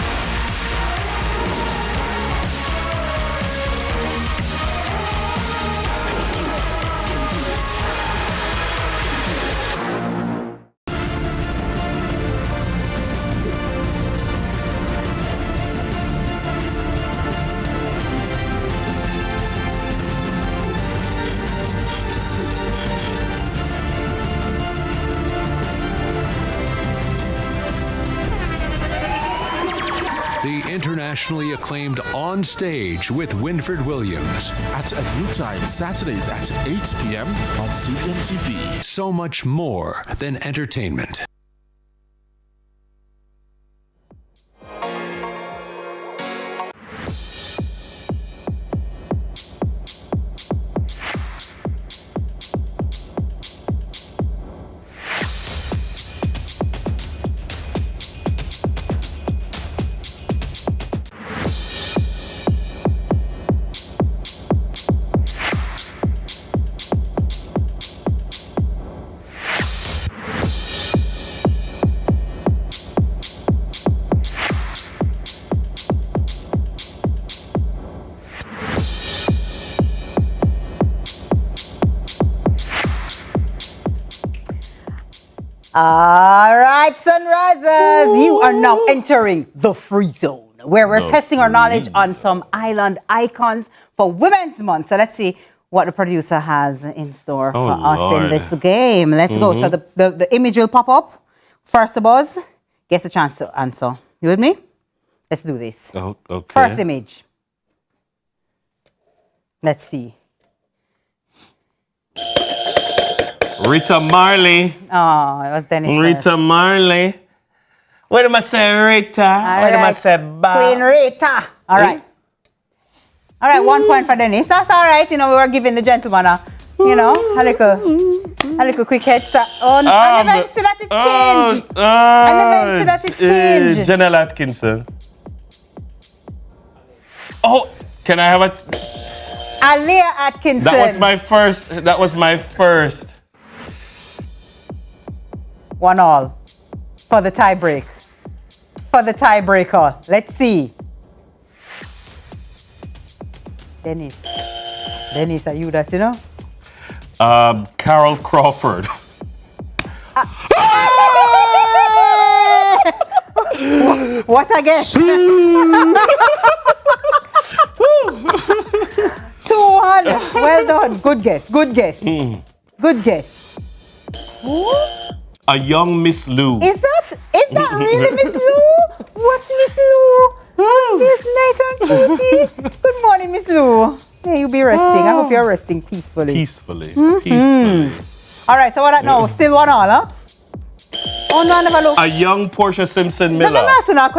internationally acclaimed On Stage with Winfred Williams.
At a new time, Saturdays at 8 p.m. on CVM TV.
So much more than entertainment.
All right, Sunrisers, you are now entering the free zone, where we're testing our knowledge on some island icons for Women's Month. So let's see what the producer has in store for us in this game. Let's go. So the image will pop up. First of all, gets a chance to answer. You with me? Let's do this.
Oh, okay.
First image. Let's see.
Rita Marley.
Oh, it was Dennis.
Rita Marley. What am I say, Rita? What am I say,
Queen Rita. All right. All right, 1 point for Dennis. That's all right. You know, we were giving the gentleman a little quick head start. Oh, no, I never see that it change. I never see that it change.
Janelle Atkinson. Oh, can I have a...
Aaliyah Atkinson.
That was my first.
1-1 for the tie break. For the tiebreaker. Let's see. Dennis, are you that, you know?
Carol Crawford.
What I guess? 2-1. Well done. Good guess. Good guess. Good guess.
A young Miss Lou.
Is that really Miss Lou? What's Miss Lou? It's nice and cutesy. Good morning, Miss Lou. Yeah, you'll be resting. I hope you're resting peacefully.
Peacefully.
All right, so what that now? Still 1-1, huh? Oh, no, I never look.
A young Portia Simpson Miller.
Let me ask you a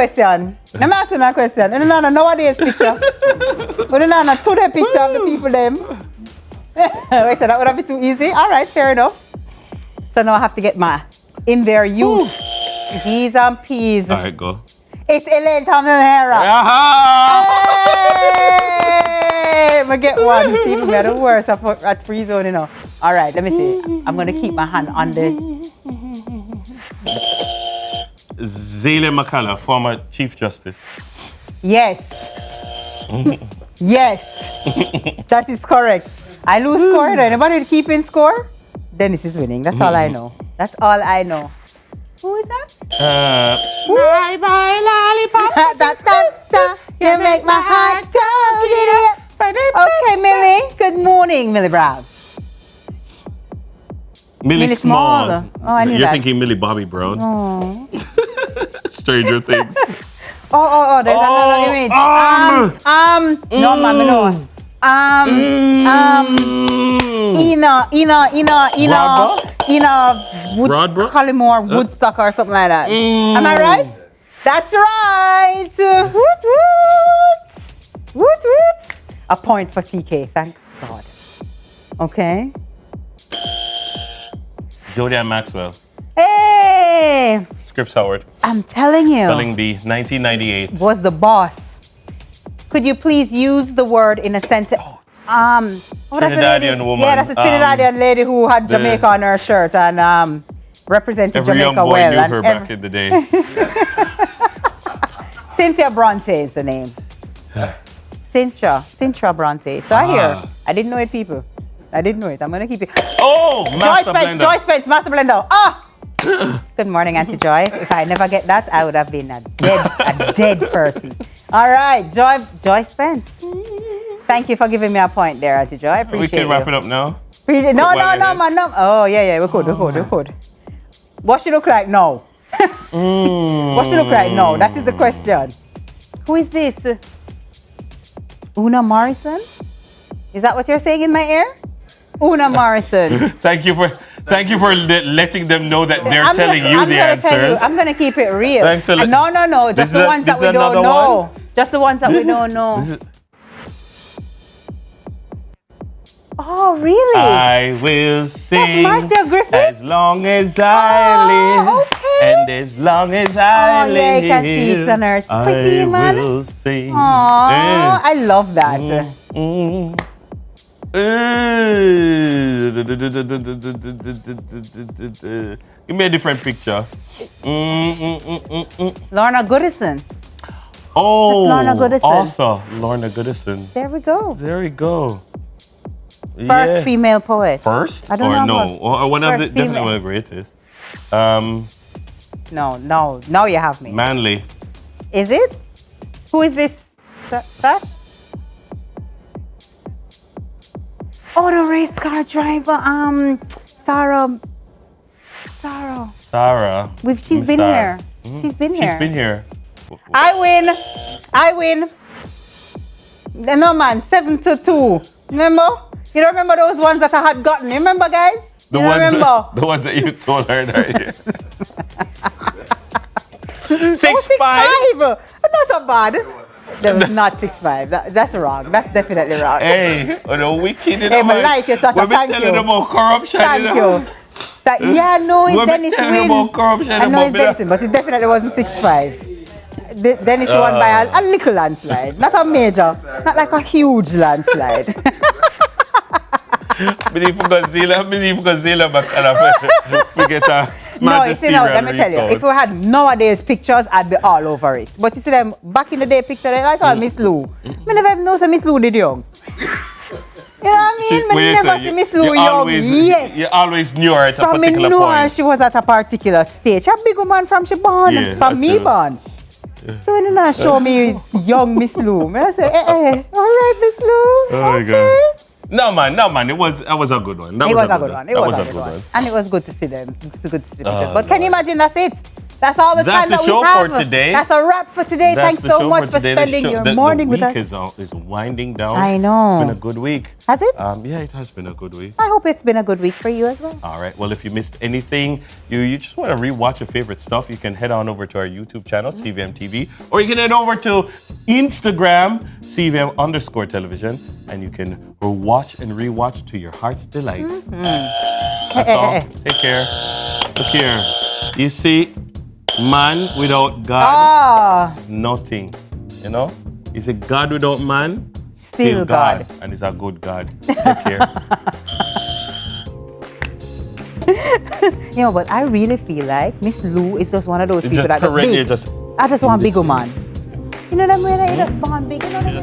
question. No, nowadays picture. But no, to the picture of the people them. Wait, so that would have been too easy? All right, fair enough. So now I have to get my in their youth. G's and P's.
All right, go.
It's Elaine Thompson-Hera. Hey! I get one. People get the worst at free zone, you know. All right, let me see. I'm going to keep my hand on the...
Zayla McCullough, former Chief Justice.
Yes. Yes. That is correct. I lose score. Anybody keeping score? Dennis is winning. That's all I know. That's all I know. Who is that?
Bye bye lollipop.
You make my heart go. Okay, Millie. Good morning, Millie Brown.
Millie Small.
Oh, I knew
You're
that.
thinking Millie Bobby Brown.
Oh.
Stranger Things.
There's another image. No, mama, no. Collymore, Woodstock or something like that. Am I right? That's right. Woot woot. Woot woot. A point for TK, thank God. Okay.
Jodianne Maxwell.
Hey!
Scripps Howard.
I'm telling you.
Spelling bee, 1998.
Was the boss. Could you please use the word in a sentence?
Trinidadian woman.
Yeah, that's a Trinidadian lady who had Jamaica on her shirt and represented
every
Jamaica
young boy
well.
knew her back in the day.
Cynthia Bronte is the name. Cynthia Bronte. So I hear. I didn't know it, people. I didn't know it. I'm going to keep it.
Oh, Master Blender.
Joy Spence, Master Blender. Good morning, Auntie Joy. If I never get that, I would have been a dead person. All right, Joy Spence. Thank you for giving me a point there, Auntie Joy. I appreciate it.
We can wrap it up now.
No, man. Oh, yeah, we could. What she look like now? What she look like now? That is the question. Who is this? Una Morrison? Is that what you're saying in my ear? Una Morrison.
Thank you for letting them know that they're telling you the answers.
I'm gonna keep it real.
Thanks for
No. Just the ones that we don't know. Just the ones that we don't know. Oh, really?
I will sing
Marcia Griffin?
as long as I live.
Okay.
And as long as I live,
yeah, you can see it's on earth. Pretty, man.
will sing.
Aww, I love that.
Give me a different picture.
Lorna Goodison.
Oh,
that's Lorna Goodison.
Author Lorna Goodison.
There we go.
There we go.
First female poet.
First?
I don't
or
know.
No? Or one of the, definitely one of the greatest.
No. Now you have me.
Manly.
Is it? Who is this? Sash? Oh, the race car driver. Sarah. She's been here.
Mm-hmm.
She's been here.
She's been here.
I win. No, man, 7-2. Remember? You don't remember those ones that I had gotten? Remember, guys?
The ones that you told her that.
6'5". Not so bad. That was not 6'5". That's wrong. That's definitely wrong.
Hey, no, we kidding.
Hey, I like you, Sasha.
We're telling them about corruption.
Thank you. Yeah, no, it's Dennis
telling
win.
about corruption.
I know it's Dennis, but it definitely wasn't 6'5". Dennis won by a little landslide, not a major, not like a huge landslide.
Believe Godzilla, but we get a
no, you see, now, let me tell you, if we had nowadays pictures, I'd be all over it. But you see them back in the day picture, they like Miss Lou. I never even know Miss Lou did young. You know what I mean? I never see Miss Lou young yet.
You always knew her at a
from
particular
me
point.
She was at a particular stage. A big woman from she born, from me born. So when you not show me young Miss Lou, I say, all right, Miss Lou.
Oh my God. No man, it was a good one.
It was a good one. And it was good to see them. It's good to see the pictures. But can you imagine, that's it? That's all the time that we have.
That's the show for today.
That's a wrap for today. Thanks so much for spending your morning with us.
The week is winding down.
I know.
It's been a good week.
Has it?
Yeah, it has been a good week.
I hope it's been a good week for you as well.
All right. Well, if you missed anything, you just want to rewatch your favorite stuff, you can head on over to our YouTube channel, CVMTV, or you can head over to Instagram, CVM_television, and you can watch and rewatch to your heart's delight. That's all. Take care. Look here. You see, man without God, nothing. You know? You say God without man, still God. And he's a good God. Take care.
You know, but I really feel like Miss Lou is just one of those people that
I just
want big woman. You know that way that you just born big, you know what I mean?